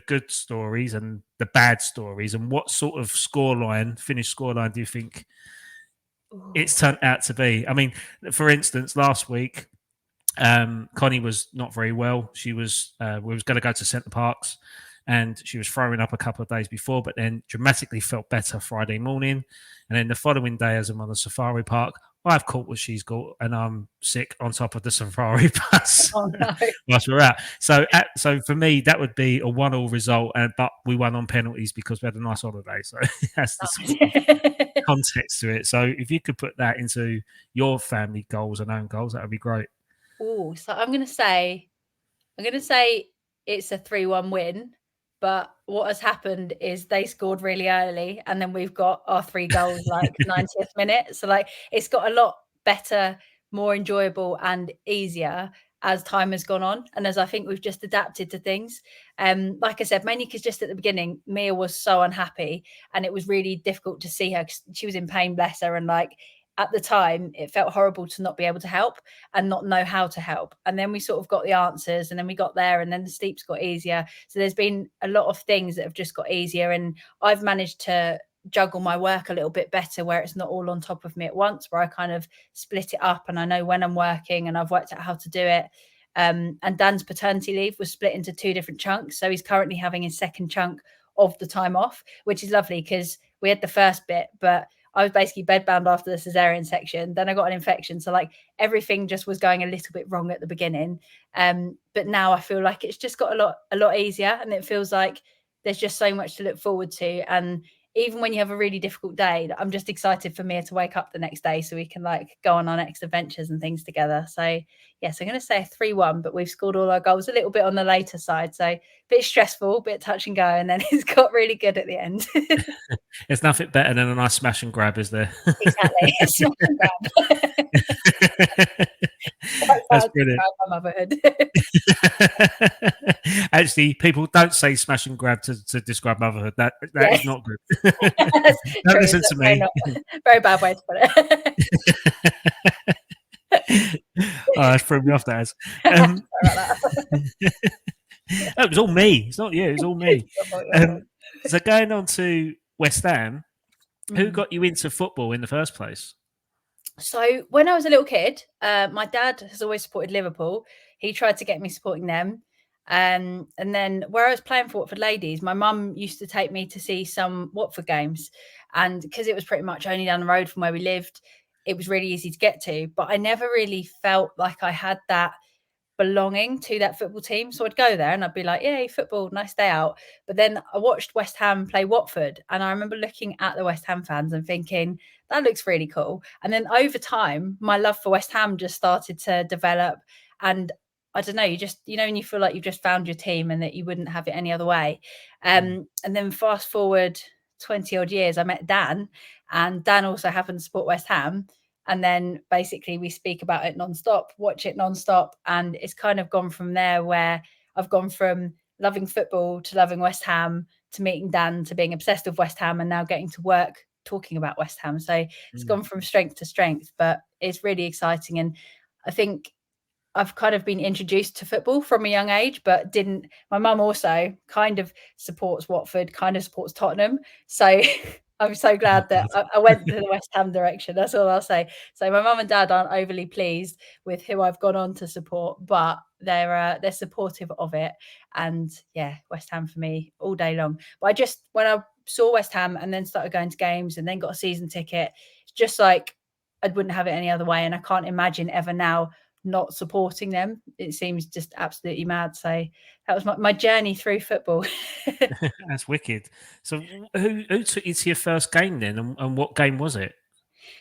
good stories and the bad stories, and what sort of finished scoreline do you think it's turned out to be? I mean, for instance, last week, Connie was not very well. She was we was going to go to Centre Parks, and she was throwing up a couple of days before, but then dramatically felt better Friday morning, and then the following day, as I'm on the safari park, I've caught what she's got, and I'm sick on top of the safari bus. Oh no! Whilst we're out, so for me, that would be a 1-1 result, but we won on penalties because we had a nice holiday. So that's the sort of context to it. So if you could put that into your family goals and own goals, that would be great. Oh, so I'm going to say it's a 3-1 win, but what has happened is they scored really early and then we've got our 3 goals like 90th minute. So like it's got a lot better, more enjoyable and easier as time has gone on. And as I think we've just adapted to things. Like I said, mainly because just at the beginning, Mia was so unhappy and it was really difficult to see her. She was in pain, bless her. And like, at the time, it felt horrible to not be able to help and not know how to help. And then we sort of got the answers and then we got there and then the sleeps got easier. So there's been a lot of things that have just got easier. And I've managed to juggle my work a little bit better where it's not all on top of me at once, where I kind of split it up and I know when I'm working and I've worked out how to do it. And Dan's paternity leave was split into 2 different chunks. So he's currently having his second chunk of the time off, which is lovely because we had the first bit, but I was basically bedbound after the cesarean section. Then I got an infection. So like everything just was going a little bit wrong at the beginning. But now I feel like it's just got a lot easier and it feels like there's just so much to look forward to. And even when you have a really difficult day, I'm just excited for Mia to wake up the next day so we can like go on our next adventures and things together. So yes, I'm going to say a 3-1, but we've scored all our goals a little bit on the later side. So a bit stressful, bit touch and go, and then it's got really good at the end. There's nothing better than a nice smash and grab, is there? Exactly. Smash and grab. That's brilliant. My motherhood. Actually, people don't say smash and grab to describe motherhood. That is not good. Don't listen to me. Very bad way to put it. Oh, that's threw me off, that has. It was all me. It's not you. It's all me. So going on to West Ham, who got you into football in the first place? So when I was a little kid, my dad has always supported Liverpool. He tried to get me supporting them. And then where I was playing for Watford Ladies, my mum used to take me to see some Watford games. And because it was pretty much only down the road from where we lived, it was really easy to get to. But I never really felt like I had that belonging to that football team. So I'd go there and I'd be like, yay, football, nice day out. But then I watched West Ham play Watford, and I remember looking at the West Ham fans and thinking, that looks really cool. And then over time, my love for West Ham just started to develop. And I don't know, when you feel like you've just found your team and that you wouldn't have it any other way. And then fast forward 20 odd years, I met Dan, and Dan also happened to support West Ham. And then basically we speak about it nonstop, watch it nonstop. And it's kind of gone from there, where I've gone from loving football to loving West Ham to meeting Dan to being obsessed with West Ham and now getting to work talking about West Ham. So it's gone from strength to strength, but it's really exciting. And I think I've kind of been introduced to football from a young age, but didn't. My mum also kind of supports Watford, kind of supports Tottenham. So I'm so glad that I went to the West Ham direction. That's all I'll say. So my mum and dad aren't overly pleased with who I've gone on to support, but they're supportive of it. And yeah, West Ham for me all day long. But when I saw West Ham and then started going to games and then got a season ticket, it's just like I wouldn't have it any other way. And I can't imagine ever now not supporting them. It seems just absolutely mad. So that was my journey through football. That's wicked. So who took you to your first game then, and what game was it?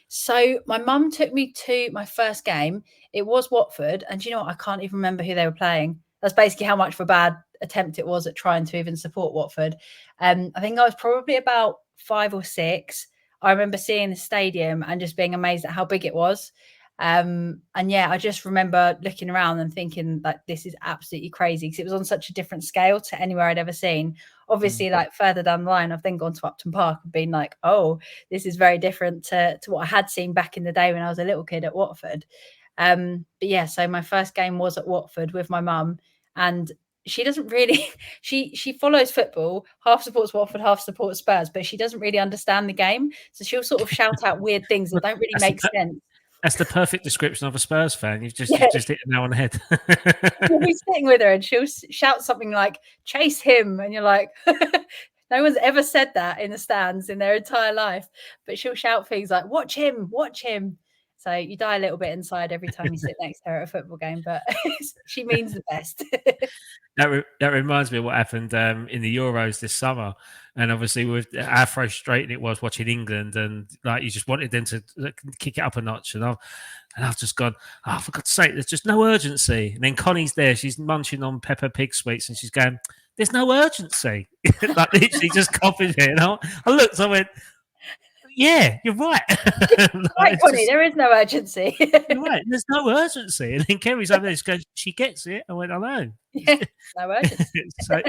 So my mum took me to my first game. It was Watford, and do you know what? I can't even remember who they were playing. That's basically how much of a bad attempt it was at trying to even support Watford. I think I was probably about 5 or 6. I remember seeing the stadium and just being amazed at how big it was. And yeah, I just remember looking around and thinking that this is absolutely crazy, because it was on such a different scale to anywhere I'd ever seen. Obviously, like further down the line, I've then gone to Upton Park and been like, oh, this is very different to what I had seen back in the day when I was a little kid at Watford. But yeah, so my first game was at Watford with my mum, and she doesn't really she follows football, half supports Watford, half supports Spurs, but she doesn't really understand the game. So she'll sort of shout out weird things that don't really make sense. That's the perfect description of a Spurs fan. You've just Yeah. hit it now on the head. We'll be sitting with her and she'll shout something like, chase him. And you're like, no one's ever said that in the stands in their entire life. But she'll shout things like, watch him, watch him. So you die a little bit inside every time you sit next to her at a football game, but she means the best. That reminds me of what happened in the Euros this summer, and obviously with how frustrating it was watching England, and like you just wanted them to kick it up a notch, and I've just gone, oh, for God's sake, there's just no urgency. And then Connie's there, she's munching on Peppa Pig sweets, and she's going, there's no urgency, like literally just copying it. And I looked, I went, yeah, you're right. Right, Connie, there is no urgency. You're right, there's no urgency. And then Kerry's over there, she goes, she gets it. I went, I know. Yeah, no urgency. So,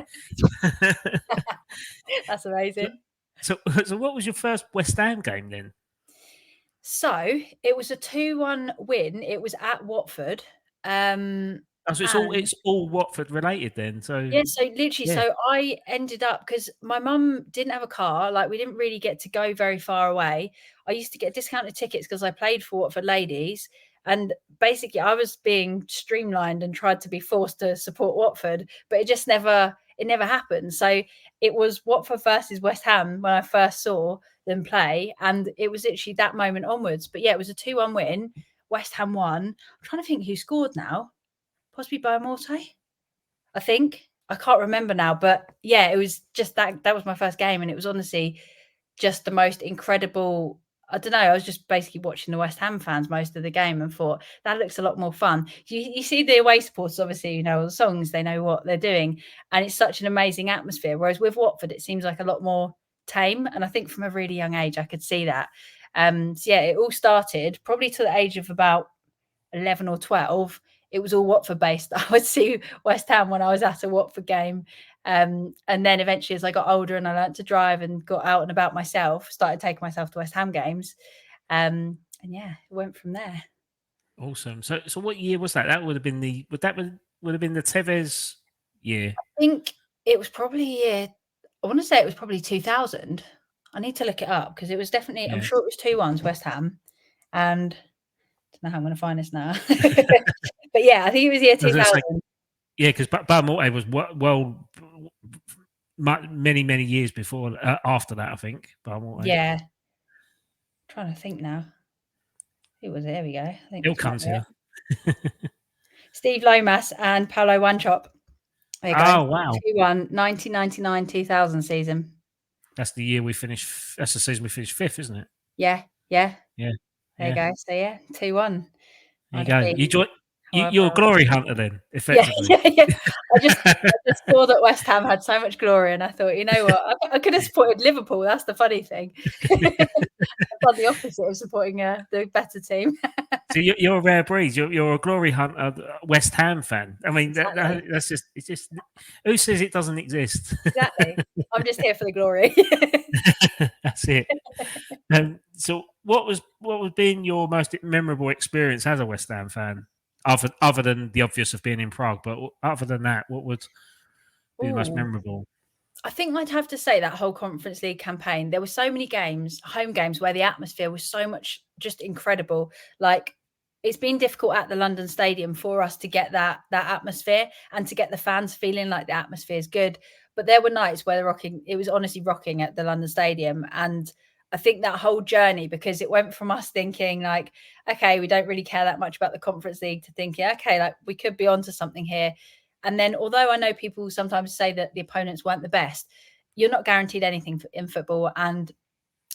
that's amazing. So what was your first West Ham game then? So it was a 2-1 win. It was at Watford. So it's all Watford related then. So yeah, so literally, so I ended up, because my mum didn't have a car, like we didn't really get to go very far away. I used to get discounted tickets because I played for Watford Ladies, and basically I was being streamlined and tried to be forced to support Watford, but it never happened. So it was Watford versus West Ham when I first saw them play, and it was literally that moment onwards. But yeah, it was a 2-1 win. West Ham won. I'm trying to think who scored now. Possibly Beaumorte, I think. I can't remember now, but yeah, it was just that was my first game, and it was honestly just the most incredible. I don't know. I was just basically watching the West Ham fans most of the game and thought that looks a lot more fun. You see the away supporters, obviously, all the songs, they know what they're doing, and it's such an amazing atmosphere. Whereas with Watford, it seems like a lot more tame, and I think from a really young age, I could see that. So yeah, it all started probably to the age of about 11 or 12. It was all Watford based. I would see West Ham when I was at a Watford game. And then eventually, as I got older and I learned to drive and got out and about myself, started taking myself to West Ham games. And yeah, it went from there. Awesome. So what year was that? That would have been the Tevez year. I think it was probably I want to say it was probably 2000. I need to look it up because it was definitely, I'm sure it was 2-1 West Ham. And I don't know how I'm going to find this now. But yeah, I think it was year 2000. Yeah, because Balmoral was well many years before after that. I think Balmoral. Yeah. Trying to think now. Who was it? There we go. I think It'll this might come be to it. you. Steve Lomas and Paolo Wanchop. There you go. Oh wow, 2-1, 1999-2000 season. that's the year we finished. That's the season we finished fifth, isn't it? Yeah. Yeah, There you yeah. go. So yeah, 2-1. There you Might have go. been You're a however. glory hunter then, Yeah, effectively. yeah. I just saw that West Ham had so much glory, and I thought, you know what, I could have supported Liverpool. That's the funny thing. I've done the opposite of supporting the better team. So you're a rare breed. You're a glory hunter, West Ham fan. I mean, Exactly. that's just it's just who says it doesn't exist? Exactly. I'm just here for the glory. That's it. So what was being your most memorable experience as a West Ham fan, other than the obvious of being in Prague? But other than that, what would be the most Ooh. memorable? I think I'd have to say that whole Conference League campaign, there were so many games, home games, where the atmosphere was so much just incredible. Like, it's been difficult at the London Stadium for us to get that atmosphere and to get the fans feeling like the atmosphere is good. But there were nights where it was honestly rocking at the London Stadium. And I think that whole journey, because it went from us thinking like, okay, we don't really care that much about the Conference League, to thinking, okay, like we could be onto something here. And then, although I know people sometimes say that the opponents weren't the best, you're not guaranteed anything in football. And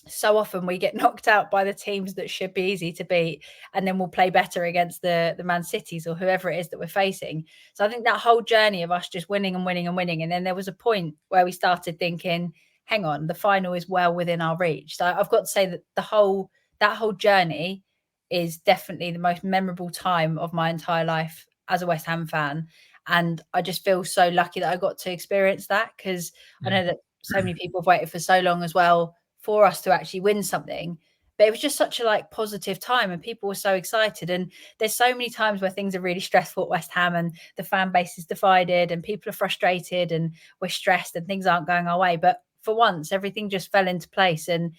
so often we get knocked out by the teams that should be easy to beat, and then we'll play better against the Man Cities or whoever it is that we're facing. So I think that whole journey of us just winning and winning and winning, and then there was a point where we started thinking, hang on, the final is well within our reach. So I've got to say that that whole journey is definitely the most memorable time of my entire life as a West Ham fan. And I just feel so lucky that I got to experience that, because I know that so many people have waited for so long as well for us to actually win something. But it was just such a positive time, and people were so excited. And there's so many times where things are really stressful at West Ham, and the fan base is divided, and people are frustrated, and we're stressed, and things aren't going our way. But for once, everything just fell into place, and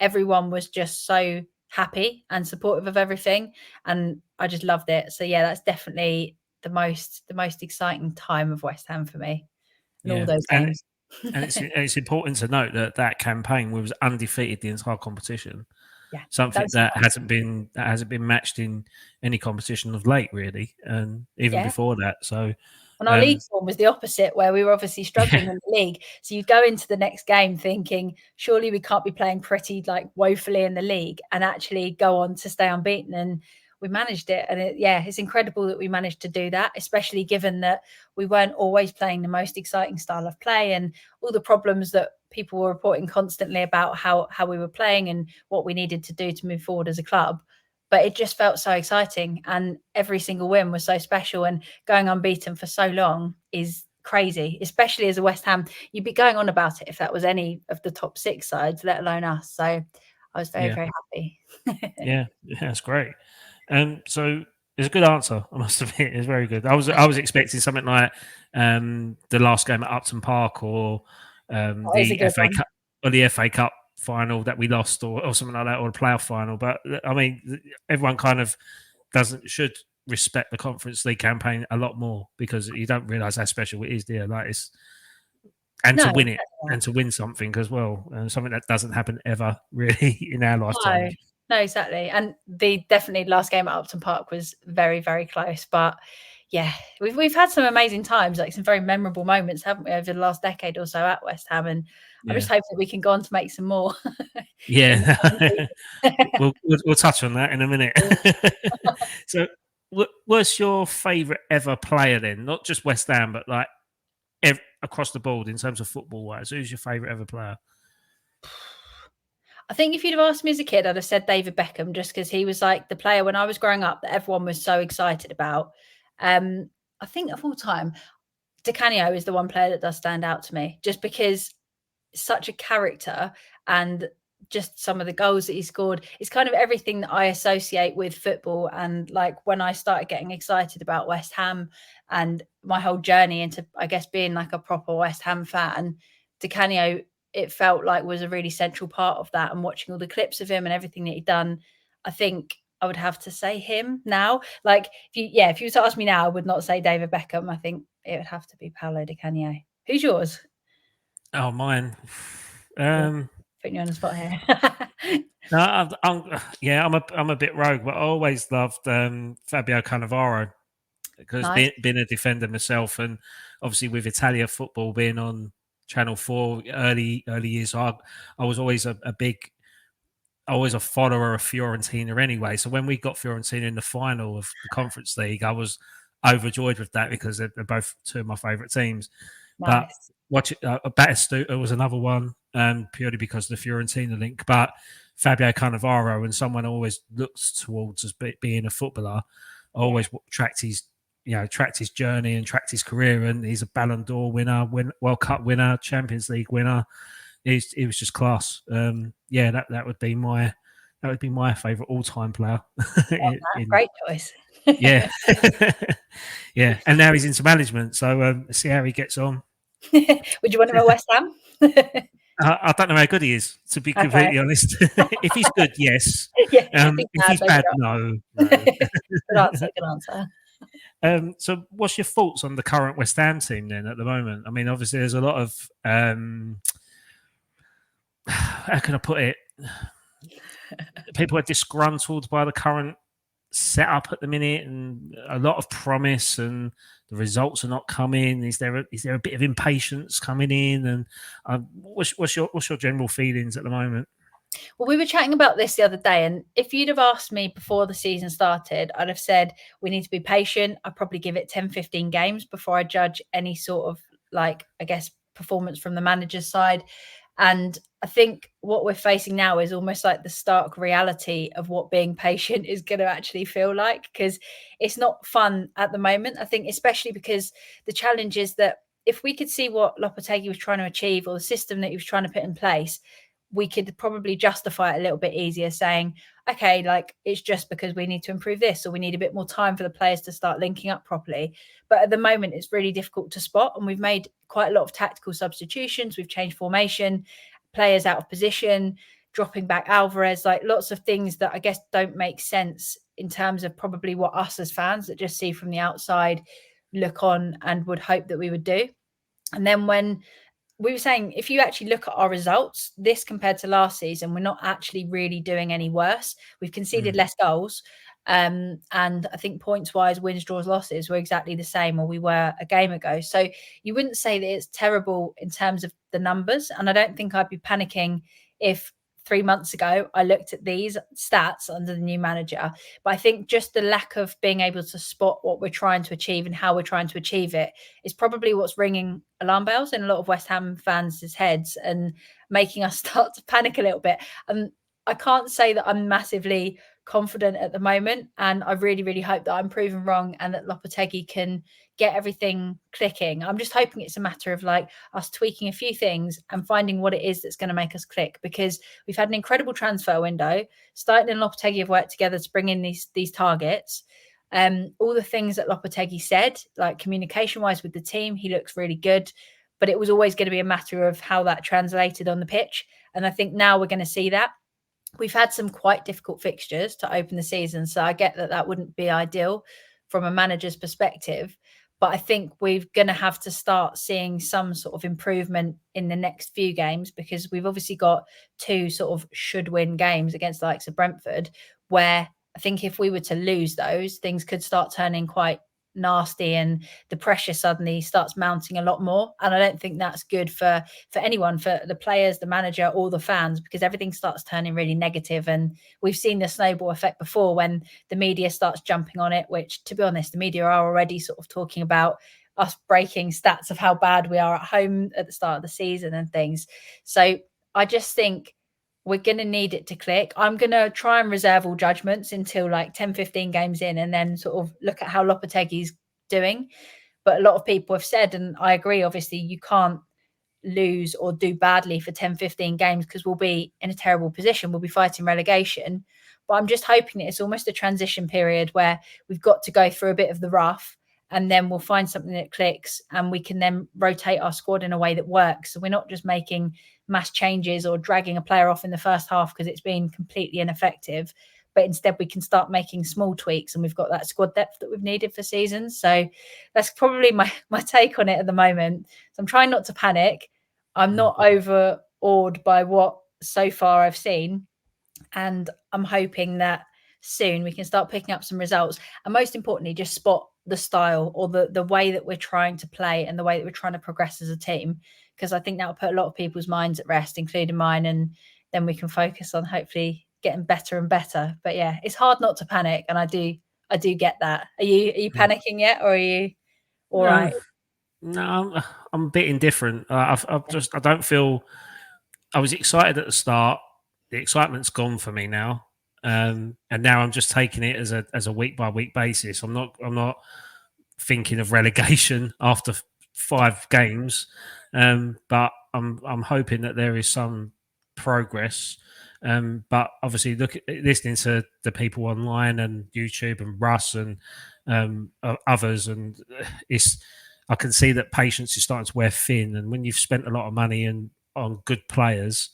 everyone was just so happy and supportive of everything, and I just loved it. So yeah, that's definitely the most exciting time of West Ham for me, and all Yeah, those games. and it's important to note that campaign was undefeated the entire competition. Yeah, Something that's that hasn't been matched in any competition of late, really, and even yeah. before that. So, And our league form was the opposite, where we were obviously struggling yeah, in the league. So you go into the next game thinking, surely we can't be playing pretty woefully in the league, and actually go on to stay unbeaten. And we managed it. And it's incredible that we managed to do that, especially given that we weren't always playing the most exciting style of play, and all the problems that people were reporting constantly about how we were playing and what we needed to do to move forward as a club. But it just felt so exciting, and every single win was so special, and going unbeaten for so long is crazy, especially as a West Ham. You'd be going on about it if that was any of the top six sides, let alone us. So I was very, yeah, very happy. yeah, that's great. So it's a good answer. I must admit, it's very good. I was expecting something like the last game at Upton Park, or That is a the good FA one. Cup, or the FA Cup final that we lost, or something like that, or the playoff final. But I mean, everyone kind of should respect the Conference League campaign a lot more, because you don't realise how special it is there. Like and No, to win it, exactly. and to win something as well, something that doesn't happen ever really in our No, lifetime. no, exactly. And the definitely last game at Upton Park was very, very close. But yeah, we've had some amazing times, like some very memorable moments, haven't we, over the last decade or so at West Ham? And I'm Yeah, just hoping that we can go on to make some more in the yeah. coming season. We'll touch on that in a minute. So, what's your favourite ever player then? Not just West Ham, but like across the board in terms of football wise. Who's your favourite ever player? I think if you'd have asked me as a kid, I'd have said David Beckham, just because he was like the player when I was growing up that everyone was so excited about. I think of all time, Di Canio is the one player that does stand out to me, just because such a character, and just some of the goals that he scored. It's kind of everything that I associate with football. And when I started getting excited about West Ham and my whole journey into, I guess, being like a proper West Ham fan, Di Canio, it felt like was a really central part of that. And watching all the clips of him and everything that he'd done, I think I would have to say him now. If you were to ask me now, I would not say David Beckham. I think it would have to be Paolo Di Canio. Who's yours? Oh, mine. Putting you on the spot here. No, I'm a bit rogue, but I always loved Fabio Cannavaro because Nice. being a defender myself, and obviously with Italia football being on Channel 4 early years, I was always always a follower of Fiorentina anyway. So when we got Fiorentina in the final of the Conference League, I was overjoyed with that because they're both two of my favourite teams. But Nice. Batistuta was another one, purely because of the Fiorentina link. But Fabio Cannavaro, and someone always looks towards as being a footballer, always tracked his journey and tracked his career, and he's a Ballon d'Or winner, World Cup winner, Champions League winner. It was just class. That would be my favourite all time player. Great choice. Yeah, yeah. And now he's into management, so see how he gets on. Would you want him at West Ham? I don't know how good he is, to be completely honest. If he's good, yes. Yeah, if he's bad, no. Good answer. So, what's your thoughts on the current West Ham team then at the moment? I mean, obviously, there's a lot of how can I put it? People are disgruntled by the current setup at the minute, and a lot of promise, and the results are not coming. Is there a bit of impatience coming in? And what's your general feelings at the moment? Well, we were chatting about this the other day, and if you'd have asked me before the season started, I'd have said we need to be patient. I'd probably give it 10, 15 games before I judge any sort of, like, I guess, performance from the manager's side. And I think what we're facing now is almost like the stark reality of what being patient is going to actually feel like, because it's not fun at the moment. I think especially because the challenge is that if we could see what Lopetegui was trying to achieve, or the system that he was trying to put in place, we could probably justify it a little bit easier, saying, okay, like, it's just because we need to improve this, or we need a bit more time for the players to start linking up properly. But at the moment, it's really difficult to spot. And we've made quite a lot of tactical substitutions. We've changed formation, players out of position, dropping back Alvarez, like lots of things that I guess don't make sense in terms of probably what us as fans that just see from the outside look on and would hope that we would do. And then when we were saying, if you actually look at our results, this compared to last season, we're not actually really doing any worse. We've conceded less goals. And I think points wise, wins, draws, losses were exactly the same, or we were a game ago. So you wouldn't say that it's terrible in terms of the numbers. And I don't think I'd be panicking if 3 months ago I looked at these stats under the new manager. But I think just the lack of being able to spot what we're trying to achieve and how we're trying to achieve it is probably what's ringing alarm bells in a lot of West Ham fans' heads and making us start to panic a little bit. And I can't say that I'm massively confident at the moment, and I really, really hope that I'm proven wrong and that Lopetegui can get everything clicking. I'm just hoping it's a matter of like us tweaking a few things and finding what it is that's going to make us click, because we've had an incredible transfer window. Starting and Lopetegui have worked together to bring in these targets. All the things that Lopetegui said, like communication wise with the team, he looks really good, but it was always going to be a matter of how that translated on the pitch. And I think now we're going to see that. We've had some quite difficult fixtures to open the season, so I get that that wouldn't be ideal from a manager's perspective. But I think we're going to have to start seeing some sort of improvement in the next few games, because we've obviously got two sort of should win games against the likes of Brentford, where I think if we were to lose those, things could start turning quite nasty and the pressure suddenly starts mounting a lot more. And I don't think that's good for anyone, for the players, the manager, or the fans, because everything starts turning really negative. And we've seen the snowball effect before when the media starts jumping on it, which, to be honest, the media are already sort of talking about us breaking stats of how bad we are at home at the start of the season and things. So I just think we're going to need it to click. I'm going to try and reserve all judgments until like 10, 15 games in, and then sort of look at how Lopetegui's doing. But a lot of people have said, and I agree, obviously, you can't lose or do badly for 10, 15 games, because we'll be in a terrible position. We'll be fighting relegation. But I'm just hoping that it's almost a transition period where we've got to go through a bit of the rough, and then we'll find something that clicks, and we can then rotate our squad in a way that works. So we're not just making mass changes or dragging a player off in the first half because it's been completely ineffective. but instead we can start making small tweaks, and we've got that squad depth that we've needed for seasons. So that's probably my take on it at the moment. So I'm trying not to panic. I'm not overawed by what so far I've seen, and I'm hoping that soon we can start picking up some results, and most importantly just spot the style or the way that we're trying to play and the way that we're trying to progress as a team, because I think that will put a lot of people's minds at rest, including mine, and then we can focus on hopefully getting better and better. But yeah, it's hard not to panic, and I do get that. Are you panicking yet, or are you all right? No, I'm a bit indifferent. I don't feel. I was excited at the start. The excitement's gone for me now, and now I'm just taking it as a week by week basis. I'm not thinking of relegation after 5 games, but I'm hoping that there is some progress. But obviously, listening to the people online and YouTube and Russ and others, and I can see that patience is starting to wear thin. And when you've spent a lot of money on good players,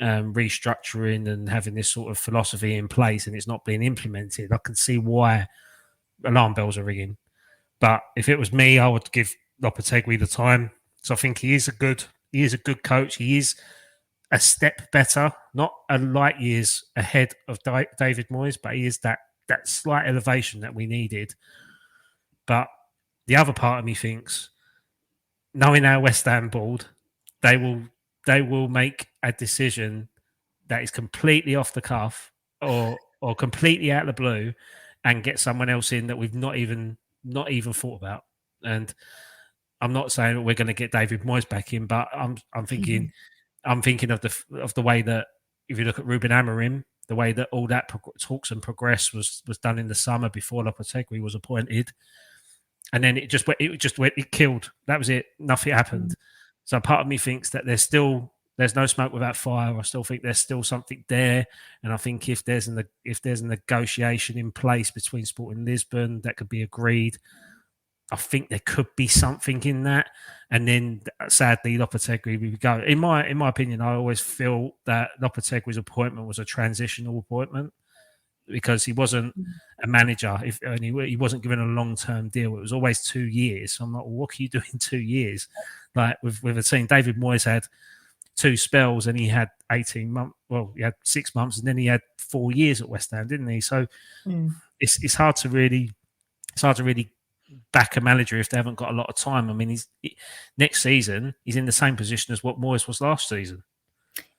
restructuring and having this sort of philosophy in place, and it's not being implemented, I can see why alarm bells are ringing. But if it was me, I would give Lopetegui the time. So I think he is a good coach. He is a step better, not a light years ahead of David Moyes, but he is that slight elevation that we needed. But the other part of me thinks, knowing our West Ham board, they will make a decision that is completely off the cuff or completely out of the blue, and get someone else in that we've not even thought about. And I'm not saying that we're going to get David Moyes back in, but I'm thinking of the way that, if you look at Ruben Amorim, the way that all that talks and progress was done in the summer before Lopetegui was appointed, and then it killed. That was it. Nothing happened. So part of me thinks that there's no smoke without fire. I still think there's still something there, and I think if there's a negotiation in place between Sporting Lisbon that could be agreed, I think there could be something in that. And then, sadly, Lopetegui would go. In my opinion, I always feel that Lopetegui's appointment was a transitional appointment, because he wasn't a manager. He wasn't given a long-term deal. It was always 2 years. So I'm like, well, what can you do in 2 years? Like with a team, David Moyes had 2 spells, and he had 18 months. Well, he had 6 months, and then he had 4 years at West Ham, didn't he? So it's hard to really back a manager if they haven't got a lot of time. I mean, next season he's in the same position as what Moyes was last season.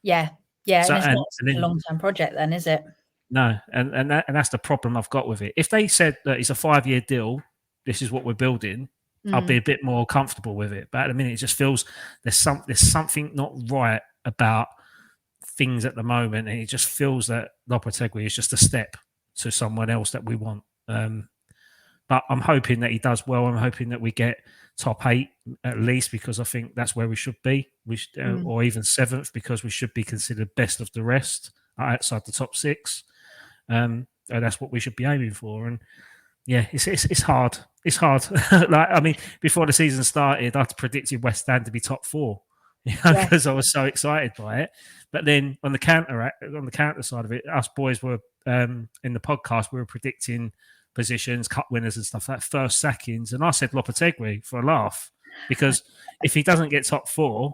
Yeah. So, and it's not a long-term project, then, is it? No, and that's the problem I've got with it. If they said that it's a 5-year deal, this is what we're building, I'll be a bit more comfortable with it. But at the minute, it just feels there's something not right about things at the moment, and it just feels that Lopetegui is just a step to someone else that we want. But I'm hoping that he does well. I'm hoping that we get top 8 at least, because I think that's where we should be. Or even 7th, because we should be considered best of the rest outside the top 6. And that's what we should be aiming for. And yeah, it's hard. It's hard. Like, I mean, before the season started, I predicted West Ham to be top 4, because I was so excited by it. But then on the counter side of it, us boys were in the podcast, we were predicting positions, cup winners and stuff, like first sackings, and I said Lopetegui for a laugh, because if he doesn't get top 4,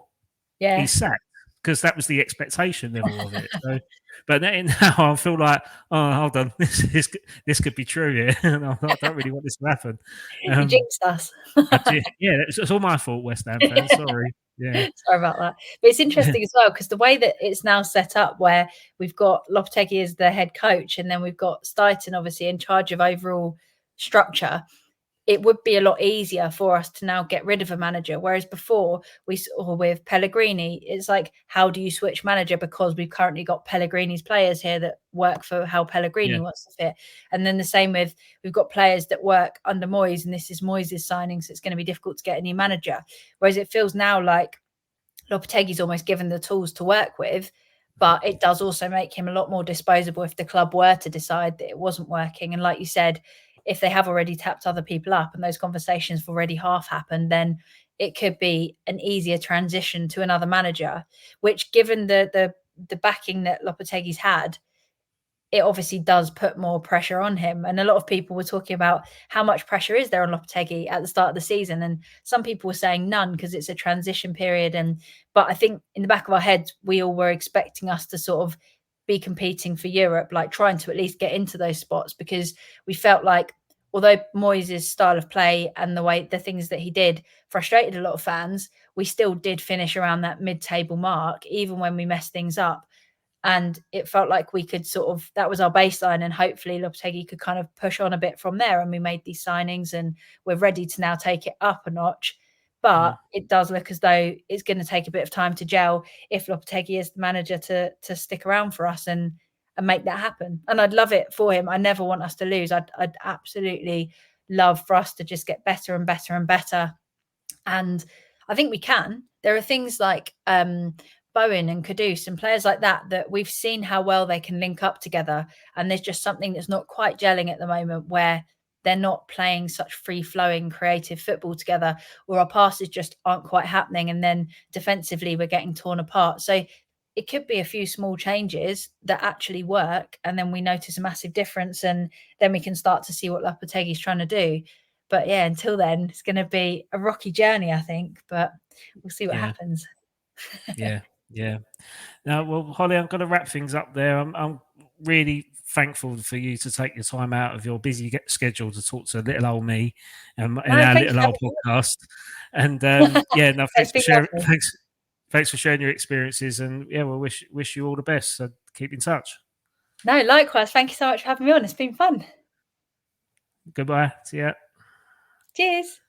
he's sacked, because that was the expectation level of it. So, but now I feel like, oh, hold on, this could be true here, and I don't really want this to happen. You jinxed us. Yeah, it's all my fault, West Ham fans. Sorry. Yeah. Sorry about that. But it's interesting as well, because the way that it's now set up, where we've got Lopetegui as the head coach, and then we've got Steiten obviously in charge of overall structure, it would be a lot easier for us to now get rid of a manager. Whereas before, we saw with Pellegrini, it's like, how do you switch manager? Because we've currently got Pellegrini's players here that work for how Pellegrini wants to fit. And then the same with, we've got players that work under Moyes, and this is Moyes' signing, so it's going to be difficult to get a new manager. Whereas it feels now like Lopetegui's almost given the tools to work with, but it does also make him a lot more disposable if the club were to decide that it wasn't working. And like you said, if they have already tapped other people up and those conversations have already half happened, then it could be an easier transition to another manager, which, given the backing that Lopetegui's had, it obviously does put more pressure on him. And a lot of people were talking about how much pressure is there on Lopetegui at the start of the season. And some people were saying none because it's a transition period. But I think in the back of our heads, we all were expecting us to sort of be competing for Europe, like trying to at least get into those spots, because we felt like although Moyes' style of play and the things that he did frustrated a lot of fans, we still did finish around that mid-table mark, even when we messed things up. And it felt like we could sort of, that was our baseline, and hopefully Lopetegui could kind of push on a bit from there. And we made these signings and we're ready to now take it up a notch. But it does look as though it's going to take a bit of time to gel if Lopetegui is the manager to stick around for us and make that happen. And I'd love it for him. I never want us to lose. I'd absolutely love for us to just get better and better and better. And I think we can. There are things like Bowen and Kudus and players like that we've seen how well they can link up together. And there's just something that's not quite gelling at the moment, where they're not playing such free-flowing, creative football together, or our passes just aren't quite happening. And then defensively, we're getting torn apart. So it could be a few small changes that actually work, and then we notice a massive difference, and then we can start to see what Lopetegui's trying to do. But yeah, until then, it's going to be a rocky journey, I think. But we'll see what happens. Yeah. Now, well, Holly, I'm going to wrap things up there. I'm really thankful for you to take your time out of your busy schedule to talk to little old me in our little old podcast. And thanks for sharing your experiences. And yeah, we'll wish you all the best. So keep in touch. No, likewise. Thank you so much for having me on. It's been fun. Goodbye. See ya. Cheers.